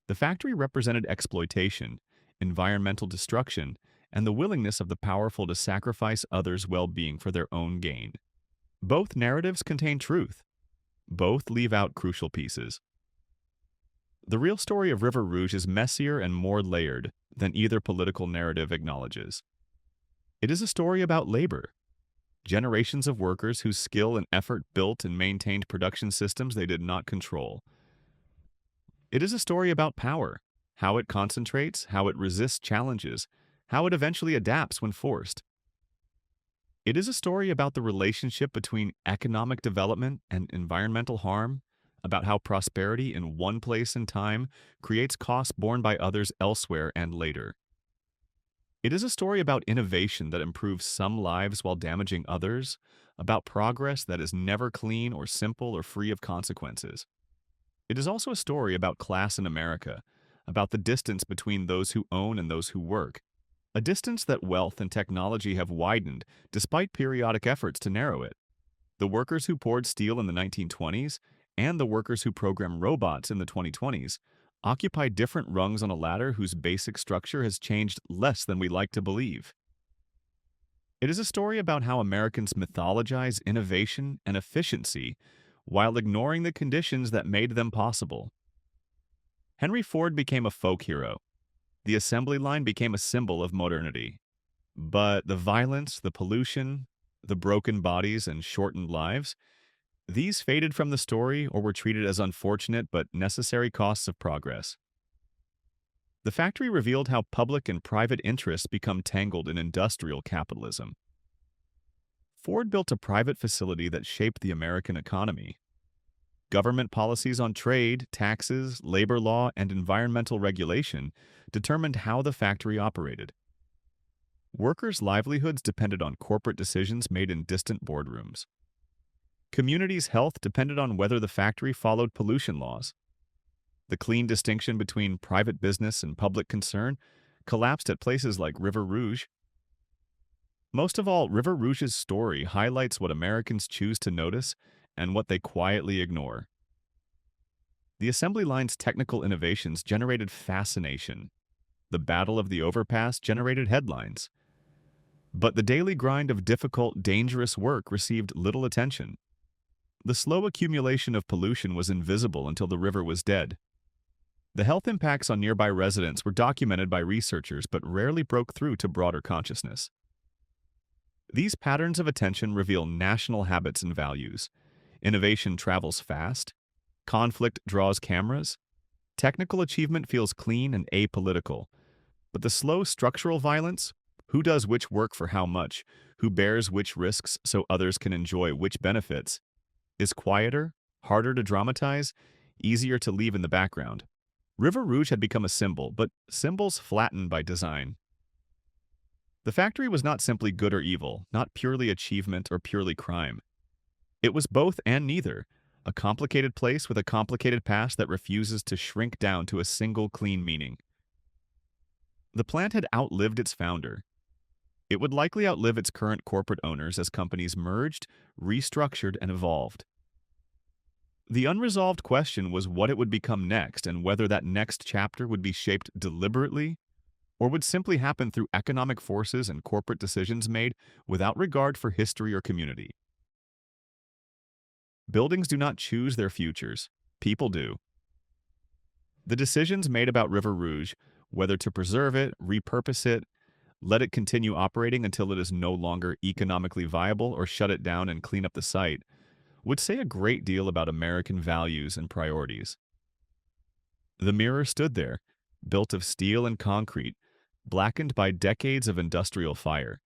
S1: The factory represented exploitation, environmental destruction, and the willingness of the powerful to sacrifice others' well-being for their own gain. Both narratives contain truth. Both leave out crucial pieces. The real story of River Rouge is messier and more layered than either political narrative acknowledges. It is a story about labor. Generations of workers whose skill and effort built and maintained production systems they did not control. It is a story about power, how it concentrates, how it resists challenges, how it eventually adapts when forced. It is a story about the relationship between economic development and environmental harm, about how prosperity in one place and time creates costs borne by others elsewhere and later. It is a story about innovation that improves some lives while damaging others, about progress that is never clean or simple or free of consequences. It is also a story about class in America, about the distance between those who own and those who work, a distance that wealth and technology have widened despite periodic efforts to narrow it. The workers who poured steel in the 1920s and the workers who program robots in the 2020s occupy different rungs on a ladder whose basic structure has changed less than we like to believe. It is a story about how Americans mythologize innovation and efficiency while ignoring the conditions that made them possible. Henry Ford became a folk hero. The assembly line became a symbol of modernity. But the violence, the pollution, the broken bodies, and shortened lives, these faded from the story or were treated as unfortunate but necessary costs of progress. The factory revealed how public and private interests become tangled in industrial capitalism. Ford built a private facility that shaped the American economy. Government policies on trade, taxes, labor law, and environmental regulation determined how the factory operated. Workers' livelihoods depended on corporate decisions made in distant boardrooms. Communities' health depended on whether the factory followed pollution laws. The clean distinction between private business and public concern collapsed at places like River Rouge. Most of all, River Rouge's story highlights what Americans choose to notice and what they quietly ignore. The assembly line's technical innovations generated fascination. The Battle of the Overpass generated headlines. But the daily grind of difficult, dangerous work received little attention. The slow accumulation of pollution was invisible until the river was dead. The health impacts on nearby residents were documented by researchers but rarely broke through to broader consciousness. These patterns of attention reveal national habits and values. Innovation travels fast. Conflict draws cameras. Technical achievement feels clean and apolitical. But the slow structural violence, who does which work for how much, who bears which risks so others can enjoy which benefits, is quieter, harder to dramatize, easier to leave in the background. River Rouge had become a symbol, but symbols flatten by design. The factory was not simply good or evil, not purely achievement or purely crime. It was both and neither, a complicated place with a complicated past that refuses to shrink down to a single clean meaning. The plant had outlived its founder. It would likely outlive its current corporate owners as companies merged, restructured, and evolved. The unresolved question was what it would become next and whether that next chapter would be shaped deliberately or would simply happen through economic forces and corporate decisions made without regard for history or community. Buildings do not choose their futures. People do. The decisions made about River Rouge, whether to preserve it, repurpose it, let it continue operating until it is no longer economically viable, or shut it down and clean up the site, would say a great deal about American values and priorities. The mirror stood there, built of steel and concrete, blackened by decades of industrial fire.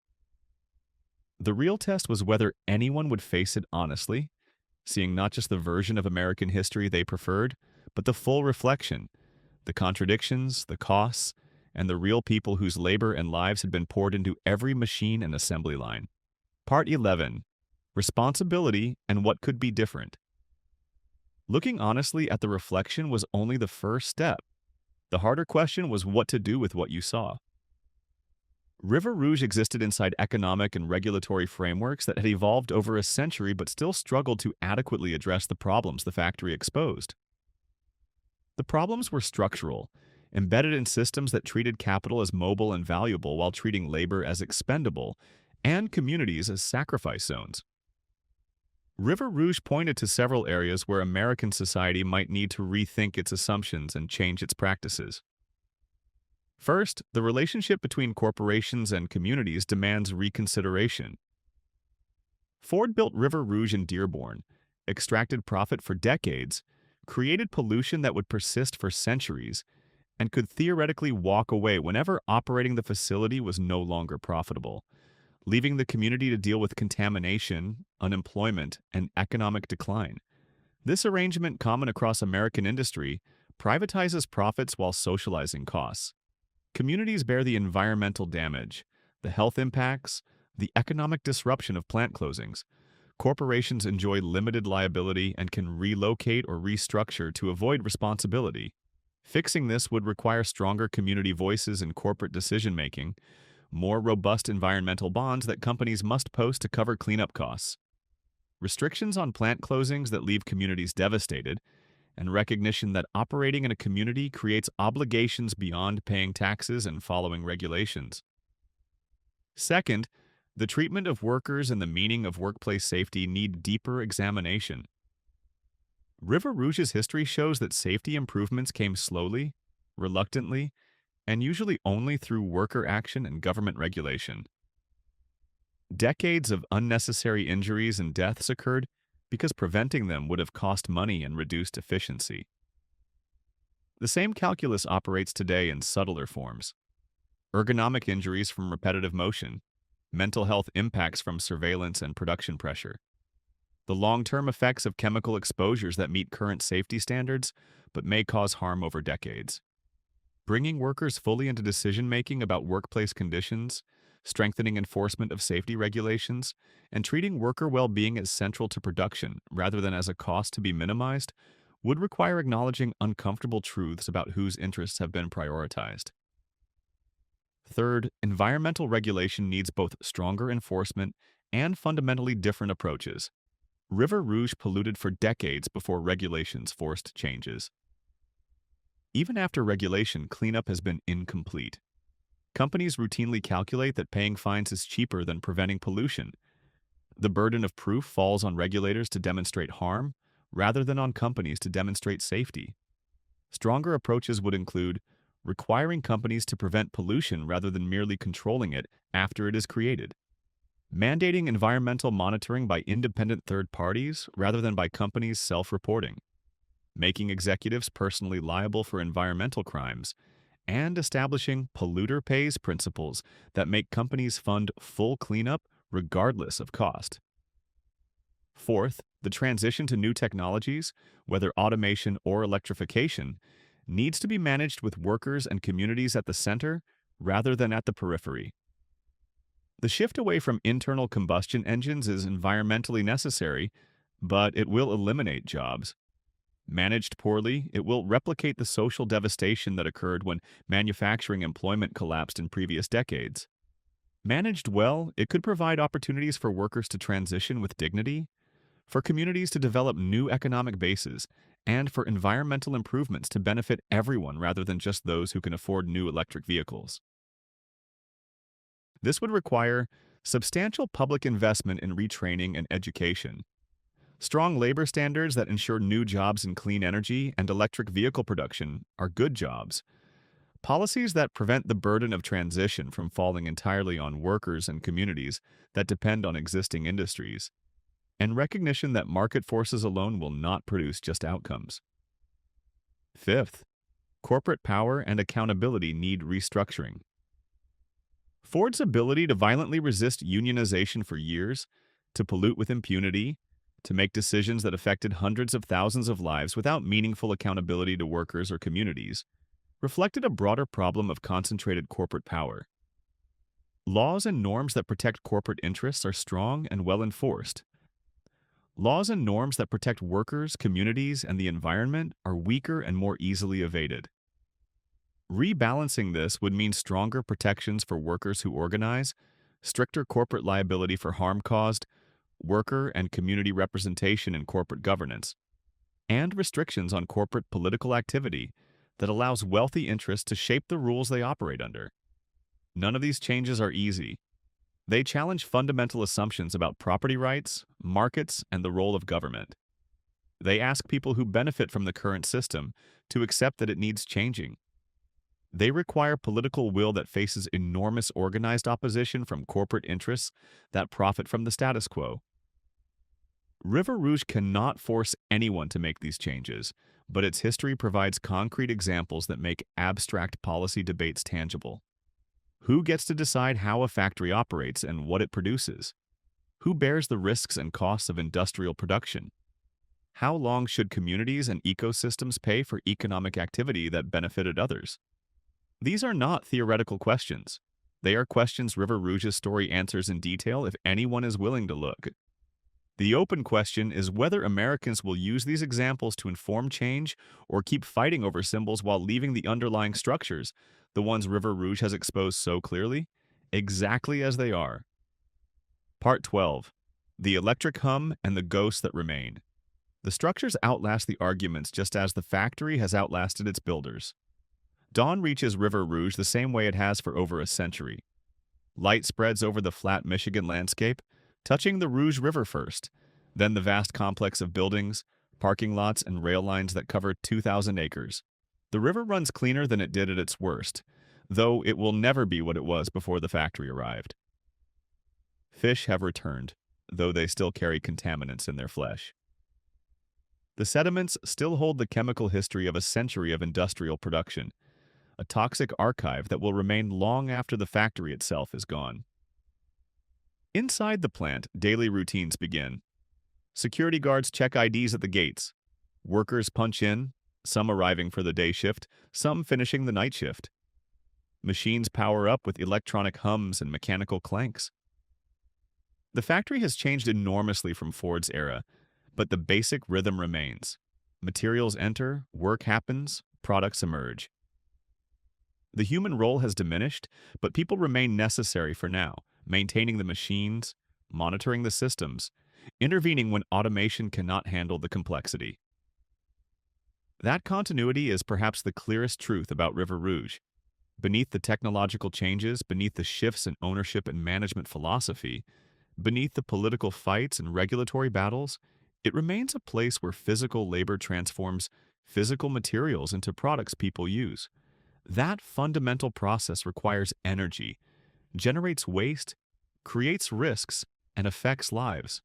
S1: The real test was whether anyone would face it honestly, seeing not just the version of American history they preferred, but the full reflection, The contradictions, the costs, and the real people whose labor and lives had been poured into every machine and assembly line. Part 11. Responsibility and what could be different. Looking honestly at the reflection was only the first step. The harder question was what to do with what you saw. River Rouge existed inside economic and regulatory frameworks that had evolved over a century but still struggled to adequately address the problems the factory exposed. The problems were structural, embedded in systems that treated capital as mobile and valuable while treating labor as expendable, and communities as sacrifice zones. River Rouge pointed to several areas where American society might need to rethink its assumptions and change its practices. First, the relationship between corporations and communities demands reconsideration. Ford built River Rouge in Dearborn, extracted profit for decades, created pollution that would persist for centuries, and could theoretically walk away whenever operating the facility was no longer profitable, leaving the community to deal with contamination, unemployment, and economic decline. This arrangement, common across American industry, privatizes profits while socializing costs. Communities bear the environmental damage, the health impacts, the economic disruption of plant closings. Corporations enjoy limited liability and can relocate or restructure to avoid responsibility. Fixing this would require stronger community voices in corporate decision-making, more robust environmental bonds that companies must post to cover cleanup costs, restrictions on plant closings that leave communities devastated, and recognition that operating in a community creates obligations beyond paying taxes and following regulations. Second, the treatment of workers and the meaning of workplace safety need deeper examination. River Rouge's history shows that safety improvements came slowly, reluctantly, and usually only through worker action and government regulation. Decades of unnecessary injuries and deaths occurred because preventing them would have cost money and reduced efficiency. The same calculus operates today in subtler forms. Ergonomic injuries from repetitive motion, mental health impacts from surveillance and production pressure, the long-term effects of chemical exposures that meet current safety standards but may cause harm over decades. Bringing workers fully into decision-making about workplace conditions, strengthening enforcement of safety regulations, and treating worker well-being as central to production rather than as a cost to be minimized would require acknowledging uncomfortable truths about whose interests have been prioritized. Third, environmental regulation needs both stronger enforcement and fundamentally different approaches. River Rouge polluted for decades before regulations forced changes. Even after regulation, cleanup has been incomplete. Companies routinely calculate that paying fines is cheaper than preventing pollution. The burden of proof falls on regulators to demonstrate harm, rather than on companies to demonstrate safety. Stronger approaches would include requiring companies to prevent pollution rather than merely controlling it after it is created, mandating environmental monitoring by independent third parties rather than by companies self-reporting, making executives personally liable for environmental crimes, and establishing polluter pays principles that make companies fund full cleanup regardless of cost. Fourth, the transition to new technologies, whether automation or electrification, needs to be managed with workers and communities at the center rather than at the periphery. The shift away from internal combustion engines is environmentally necessary, but it will eliminate jobs. Managed poorly, it will replicate the social devastation that occurred when manufacturing employment collapsed in previous decades. Managed well, it could provide opportunities for workers to transition with dignity, for communities to develop new economic bases, and for environmental improvements to benefit everyone rather than just those who can afford new electric vehicles. This would require substantial public investment in retraining and education, strong labor standards that ensure new jobs in clean energy and electric vehicle production are good jobs, policies that prevent the burden of transition from falling entirely on workers and communities that depend on existing industries, and recognition that market forces alone will not produce just outcomes. Fifth, corporate power and accountability need restructuring. Ford's ability to violently resist unionization for years, to pollute with impunity, to make decisions that affected hundreds of thousands of lives without meaningful accountability to workers or communities, reflected a broader problem of concentrated corporate power. Laws and norms that protect corporate interests are strong and well enforced. Laws and norms that protect workers, communities, and the environment are weaker and more easily evaded. Rebalancing this would mean stronger protections for workers who organize, stricter corporate liability for harm caused, worker and community representation in corporate governance, and restrictions on corporate political activity that allows wealthy interests to shape the rules they operate under. None of these changes are easy. They challenge fundamental assumptions about property rights, markets, and the role of government. They ask people who benefit from the current system to accept that it needs changing. They require political will that faces enormous organized opposition from corporate interests that profit from the status quo. River Rouge cannot force anyone to make these changes, but its history provides concrete examples that make abstract policy debates tangible. Who gets to decide how a factory operates and what it produces? Who bears the risks and costs of industrial production? How long should communities and ecosystems pay for economic activity that benefited others? These are not theoretical questions. They are questions River Rouge's story answers in detail if anyone is willing to look. The open question is whether Americans will use these examples to inform change or keep fighting over symbols while leaving the underlying structures, the ones River Rouge has exposed so clearly, exactly as they are. Part 12. The Electric Hum and the Ghosts That Remain. The structures outlast the arguments just as the factory has outlasted its builders. Dawn reaches River Rouge the same way it has for over a century. Light spreads over the flat Michigan landscape, touching the Rouge River first, then the vast complex of buildings, parking lots, and rail lines that cover 2,000 acres. The river runs cleaner than it did at its worst, though it will never be what it was before the factory arrived. Fish have returned, though they still carry contaminants in their flesh. The sediments still hold the chemical history of a century of industrial production, a toxic archive that will remain long after the factory itself is gone. Inside the plant, daily routines begin. Security guards check IDs at the gates. Workers punch in, some arriving for the day shift, some finishing the night shift. Machines power up with electronic hums and mechanical clanks. The factory has changed enormously from Ford's era, but the basic rhythm remains. Materials enter, work happens, products emerge. The human role has diminished, but people remain necessary for now, maintaining the machines, monitoring the systems, intervening when automation cannot handle the complexity. That continuity is perhaps the clearest truth about River Rouge. Beneath the technological changes, beneath the shifts in ownership and management philosophy, beneath the political fights and regulatory battles, it remains a place where physical labor transforms physical materials into products people use. That fundamental process requires energy, generates waste, creates risks, and affects lives.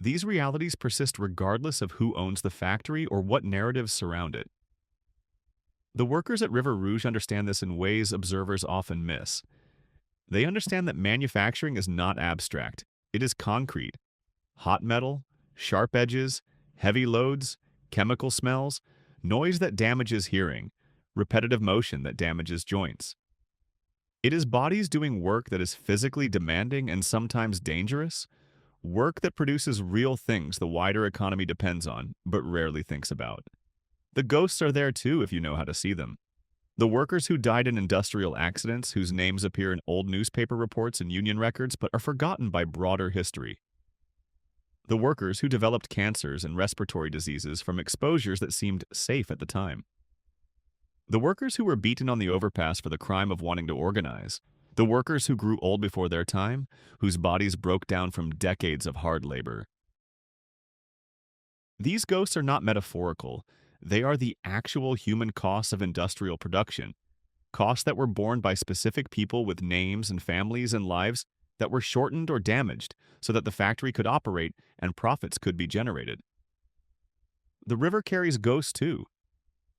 S1: These realities persist regardless of who owns the factory or what narratives surround it. The workers at River Rouge understand this in ways observers often miss. They understand that manufacturing is not abstract, it is concrete. Hot metal, sharp edges, heavy loads, chemical smells, noise that damages hearing, repetitive motion that damages joints. It is bodies doing work that is physically demanding and sometimes dangerous, work that produces real things the wider economy depends on, but rarely thinks about. The ghosts are there too if you know how to see them. The workers who died in industrial accidents, whose names appear in old newspaper reports and union records but are forgotten by broader history. The workers who developed cancers and respiratory diseases from exposures that seemed safe at the time. The workers who were beaten on the overpass for the crime of wanting to organize. The workers who grew old before their time, whose bodies broke down from decades of hard labor. These ghosts are not metaphorical. They are the actual human costs of industrial production, costs that were borne by specific people with names and families and lives that were shortened or damaged so that the factory could operate and profits could be generated. The river carries ghosts too.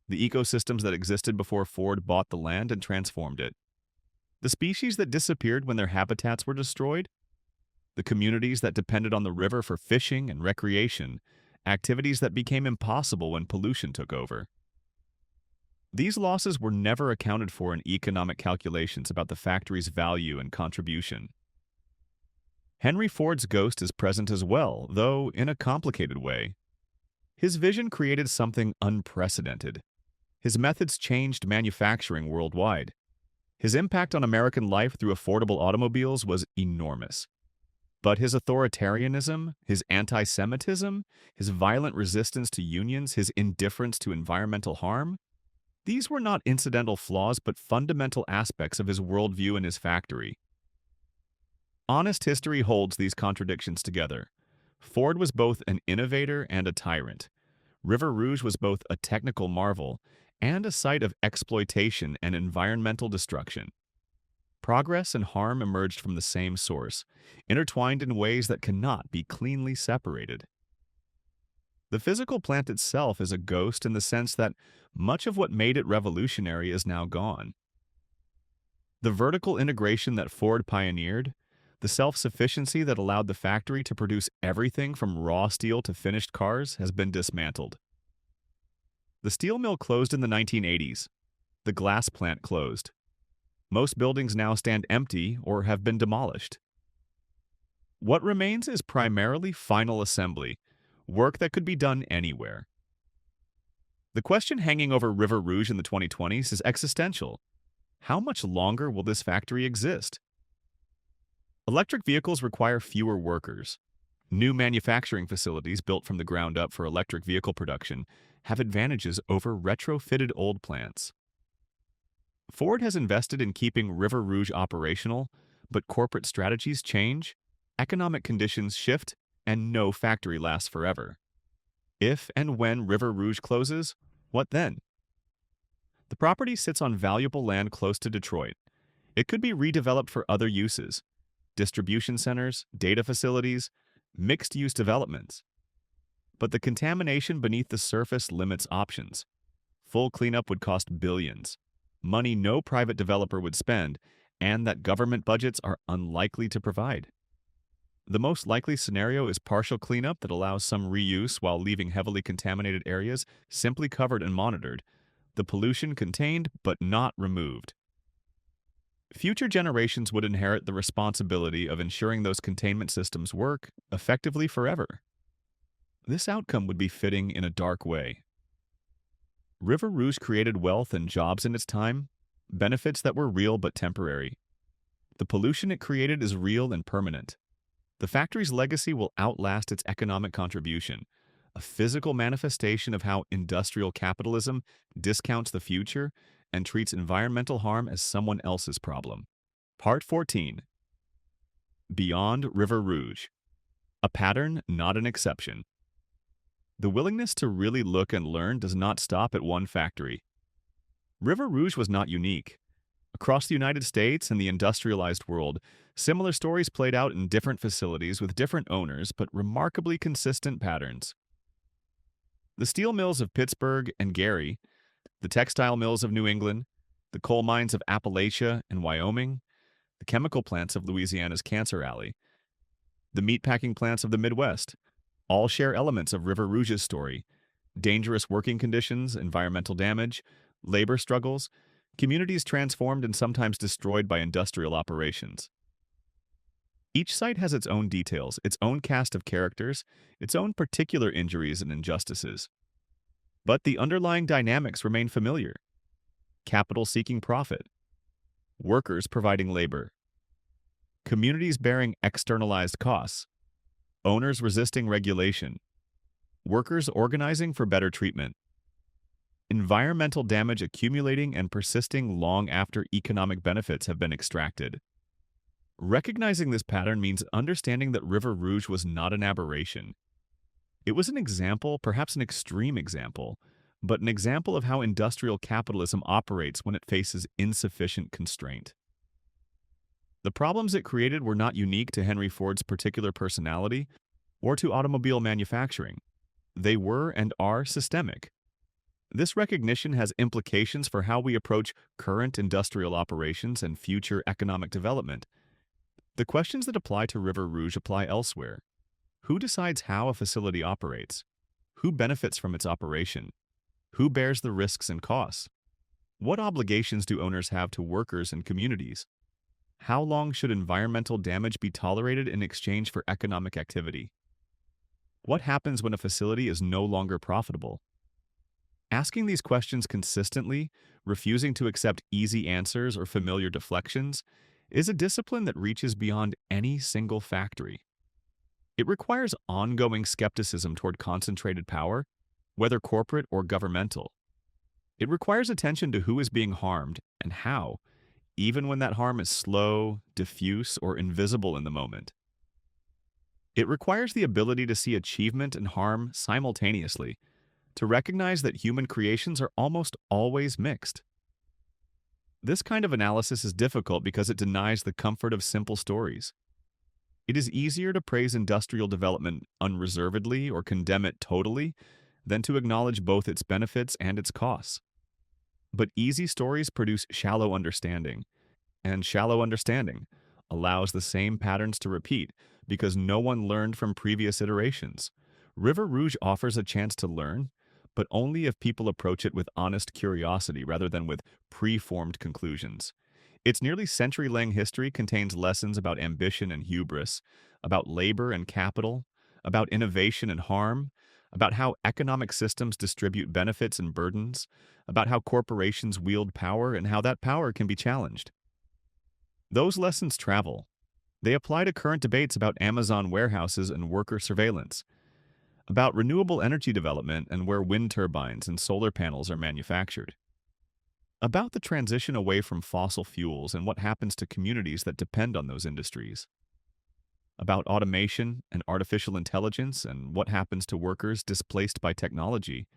S1: The ecosystems that existed before Ford bought the land and transformed it. The species that disappeared when their habitats were destroyed. The communities that depended on the river for fishing and recreation, activities that became impossible when pollution took over. These losses were never accounted for in economic calculations about the factory's value and contribution. Henry Ford's ghost is present as well, though in a complicated way. His vision created something unprecedented. His methods changed manufacturing worldwide. His impact on American life through affordable automobiles was enormous. But his authoritarianism, his anti-Semitism, his violent resistance to unions, his indifference to environmental harm, these were not incidental flaws but fundamental aspects of his worldview and his factory. Honest history holds these contradictions together. Ford was both an innovator and a tyrant. River Rouge was both a technical marvel and a site of exploitation and environmental destruction. Progress and harm emerged from the same source, intertwined in ways that cannot be cleanly separated. The physical plant itself is a ghost in the sense that much of what made it revolutionary is now gone. The vertical integration that Ford pioneered, the self-sufficiency that allowed the factory to produce everything from raw steel to finished cars, has been dismantled. The steel mill closed in the 1980s. The glass plant closed. Most buildings now stand empty or have been demolished. What remains is primarily final assembly, work that could be done anywhere. The question hanging over River Rouge in the 2020s is existential. How much longer will this factory exist? Electric vehicles require fewer workers. New manufacturing facilities built from the ground up for electric vehicle production have advantages over retrofitted old plants. Ford has invested in keeping River Rouge operational, but corporate strategies change, economic conditions shift, and no factory lasts forever. If and when River Rouge closes, what then? The property sits on valuable land close to Detroit. It could be redeveloped for other uses: distribution centers, data facilities, mixed-use developments. But the contamination beneath the surface limits options. Full cleanup would cost billions, money no private developer would spend, and that government budgets are unlikely to provide. The most likely scenario is partial cleanup that allows some reuse while leaving heavily contaminated areas simply covered and monitored, the pollution contained but not removed. Future generations would inherit the responsibility of ensuring those containment systems work effectively forever. This outcome would be fitting in a dark way. River Rouge created wealth and jobs in its time, benefits that were real but temporary. The pollution it created is real and permanent. The factory's legacy will outlast its economic contribution, a physical manifestation of how industrial capitalism discounts the future and treats environmental harm as someone else's problem. Part 14. Beyond River Rouge. A pattern, not an exception. The willingness to really look and learn does not stop at one factory. River Rouge was not unique. Across the United States and the industrialized world, similar stories played out in different facilities with different owners, but remarkably consistent patterns. The steel mills of Pittsburgh and Gary, the textile mills of New England, the coal mines of Appalachia and Wyoming, the chemical plants of Louisiana's Cancer Alley, the meatpacking plants of the Midwest, all share elements of River Rouge's story: dangerous working conditions, environmental damage, labor struggles, communities transformed and sometimes destroyed by industrial operations. Each site has its own details, its own cast of characters, its own particular injuries and injustices. But the underlying dynamics remain familiar: capital seeking profit, workers providing labor, communities bearing externalized costs, owners resisting regulation, workers organizing for better treatment, environmental damage accumulating and persisting long after economic benefits have been extracted. Recognizing this pattern means understanding that River Rouge was not an aberration. It was an example, perhaps an extreme example, but an example of how industrial capitalism operates when it faces insufficient constraint. The problems it created were not unique to Henry Ford's particular personality or to automobile manufacturing. They were and are systemic. This recognition has implications for how we approach current industrial operations and future economic development. The questions that apply to River Rouge apply elsewhere. Who decides how a facility operates? Who benefits from its operation? Who bears the risks and costs? What obligations do owners have to workers and communities? How long should environmental damage be tolerated in exchange for economic activity? What happens when a facility is no longer profitable? Asking these questions consistently, refusing to accept easy answers or familiar deflections, is a discipline that reaches beyond any single factory. It requires ongoing skepticism toward concentrated power, whether corporate or governmental. It requires attention to who is being harmed and how, even when that harm is slow, diffuse, or invisible in the moment. It requires the ability to see achievement and harm simultaneously, to recognize that human creations are almost always mixed. This kind of analysis is difficult because it denies the comfort of simple stories. It is easier to praise industrial development unreservedly or condemn it totally than to acknowledge both its benefits and its costs. But easy stories produce shallow understanding, and shallow understanding allows the same patterns to repeat because no one learned from previous iterations. River Rouge offers a chance to learn, but only if people approach it with honest curiosity rather than with preformed conclusions. Its nearly century-long history contains lessons about ambition and hubris, about labor and capital, about innovation and harm, about how economic systems distribute benefits and burdens, about how corporations wield power and how that power can be challenged. Those lessons travel. They apply to current debates about Amazon warehouses and worker surveillance, about renewable energy development and where wind turbines and solar panels are manufactured, about the transition away from fossil fuels and what happens to communities that depend on those industries, about automation and artificial intelligence and what happens to workers displaced by technology,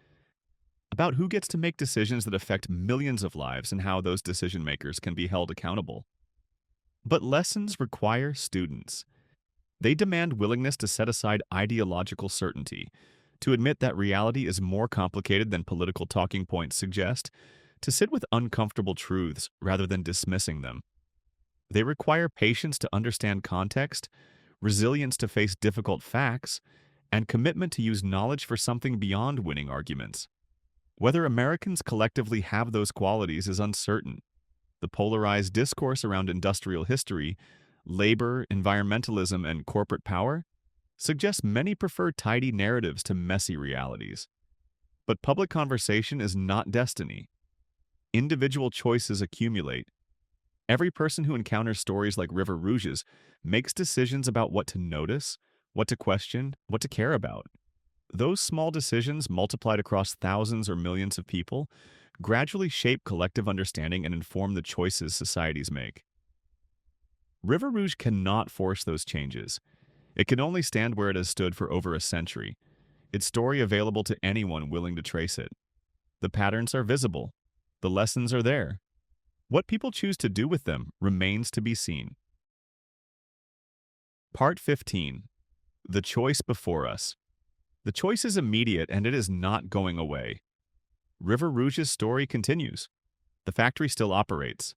S1: about who gets to make decisions that affect millions of lives and how those decision makers can be held accountable. But lessons require students. They demand willingness to set aside ideological certainty, to admit that reality is more complicated than political talking points suggest, to sit with uncomfortable truths rather than dismissing them. They require patience to understand context, resilience to face difficult facts, and commitment to use knowledge for something beyond winning arguments. Whether Americans collectively have those qualities is uncertain. The polarized discourse around industrial history, labor, environmentalism, and corporate power suggests many prefer tidy narratives to messy realities. But public conversation is not destiny. Individual choices accumulate. Every person who encounters stories like River Rouge's makes decisions about what to notice, what to question, what to care about. Those small decisions, multiplied across thousands or millions of people, gradually shape collective understanding and inform the choices societies make. River Rouge cannot force those changes. It can only stand where it has stood for over a century, its story available to anyone willing to trace it. The patterns are visible. The lessons are there. What people choose to do with them remains to be seen. Part 15. The choice before us. The choice is immediate and it is not going away. River Rouge's story continues. The factory still operates.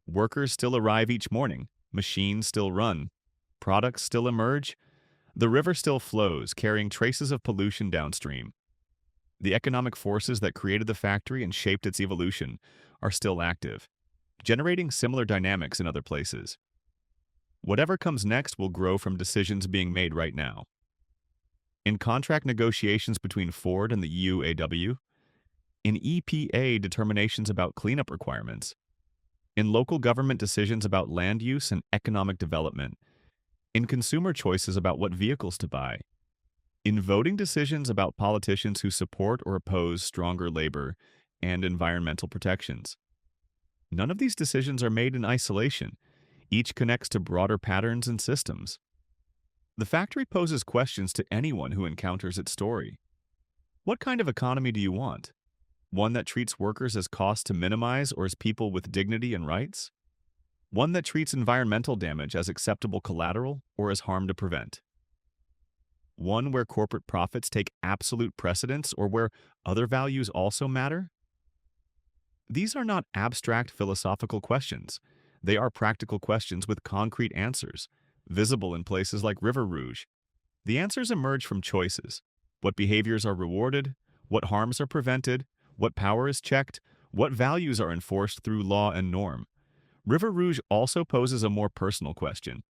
S1: Workers still arrive each morning. Machines still run. Products still emerge. The river still flows, carrying traces of pollution downstream. The economic forces that created the factory and shaped its evolution are still active, generating similar dynamics in other places. Whatever comes next will grow from decisions being made right now. In contract negotiations between Ford and the UAW, in EPA determinations about cleanup requirements, in local government decisions about land use and economic development, in consumer choices about what vehicles to buy, in voting decisions about politicians who support or oppose stronger labor and environmental protections. None of these decisions are made in isolation. Each connects to broader patterns and systems. The factory poses questions to anyone who encounters its story. What kind of economy do you want? One that treats workers as costs to minimize or as people with dignity and rights? One that treats environmental damage as acceptable collateral or as harm to prevent? One where corporate profits take absolute precedence or where other values also matter? These are not abstract philosophical questions. They are practical questions with concrete answers, visible in places like River Rouge. The answers emerge from choices. What behaviors are rewarded, what harms are prevented, what power is checked, What values are enforced through law and norm? River Rouge also poses a more personal question.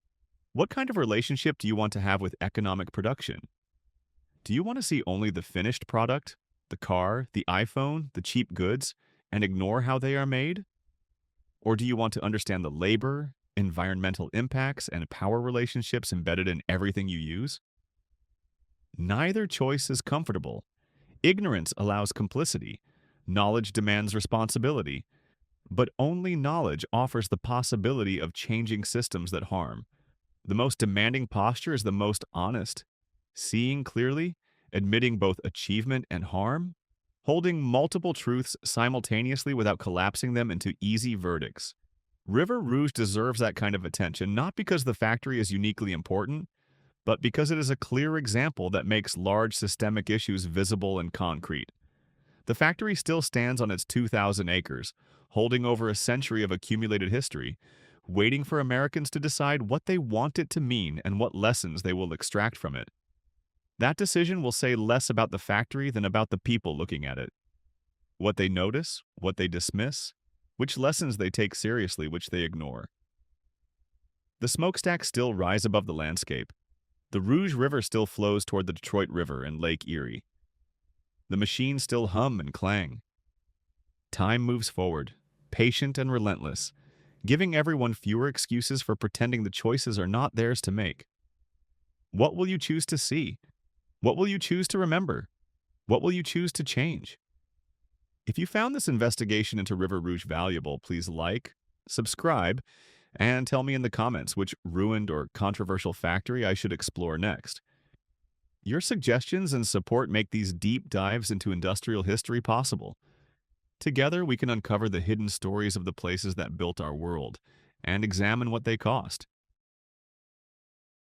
S1: What kind of relationship do you want to have with economic production? Do you want to see only the finished product, the car, the iPhone, the cheap goods, and ignore how they are made? Or do you want to understand the labor, environmental impacts, and power relationships embedded in everything you use? Neither choice is comfortable. Ignorance allows complicity. Knowledge demands responsibility. But only knowledge offers the possibility of changing systems that harm. The most demanding posture is the most honest. Seeing clearly, admitting both achievement and harm, holding multiple truths simultaneously without collapsing them into easy verdicts. River Rouge deserves that kind of attention, not because the factory is uniquely important, but because it is a clear example that makes large systemic issues visible and concrete. The factory still stands on its 2,000 acres, holding over a century of accumulated history, waiting for Americans to decide what they want it to mean and what lessons they will extract from it. That decision will say less about the factory than about the people looking at it. What they notice, what they dismiss, which lessons they take seriously, which they ignore. The smokestacks still rise above the landscape. The Rouge River still flows toward the Detroit River and Lake Erie. The machines still hum and clang. Time moves forward, patient and relentless, giving everyone fewer excuses for pretending the choices are not theirs to make. What will you choose to see? What will you choose to remember? What will you choose to change? If you found this investigation into River Rouge valuable, please like, subscribe, and tell me in the comments which ruined or controversial factory I should explore next. Your suggestions and support make these deep dives into industrial history possible. Together, we can uncover the hidden stories of the places that built our world and examine what they cost.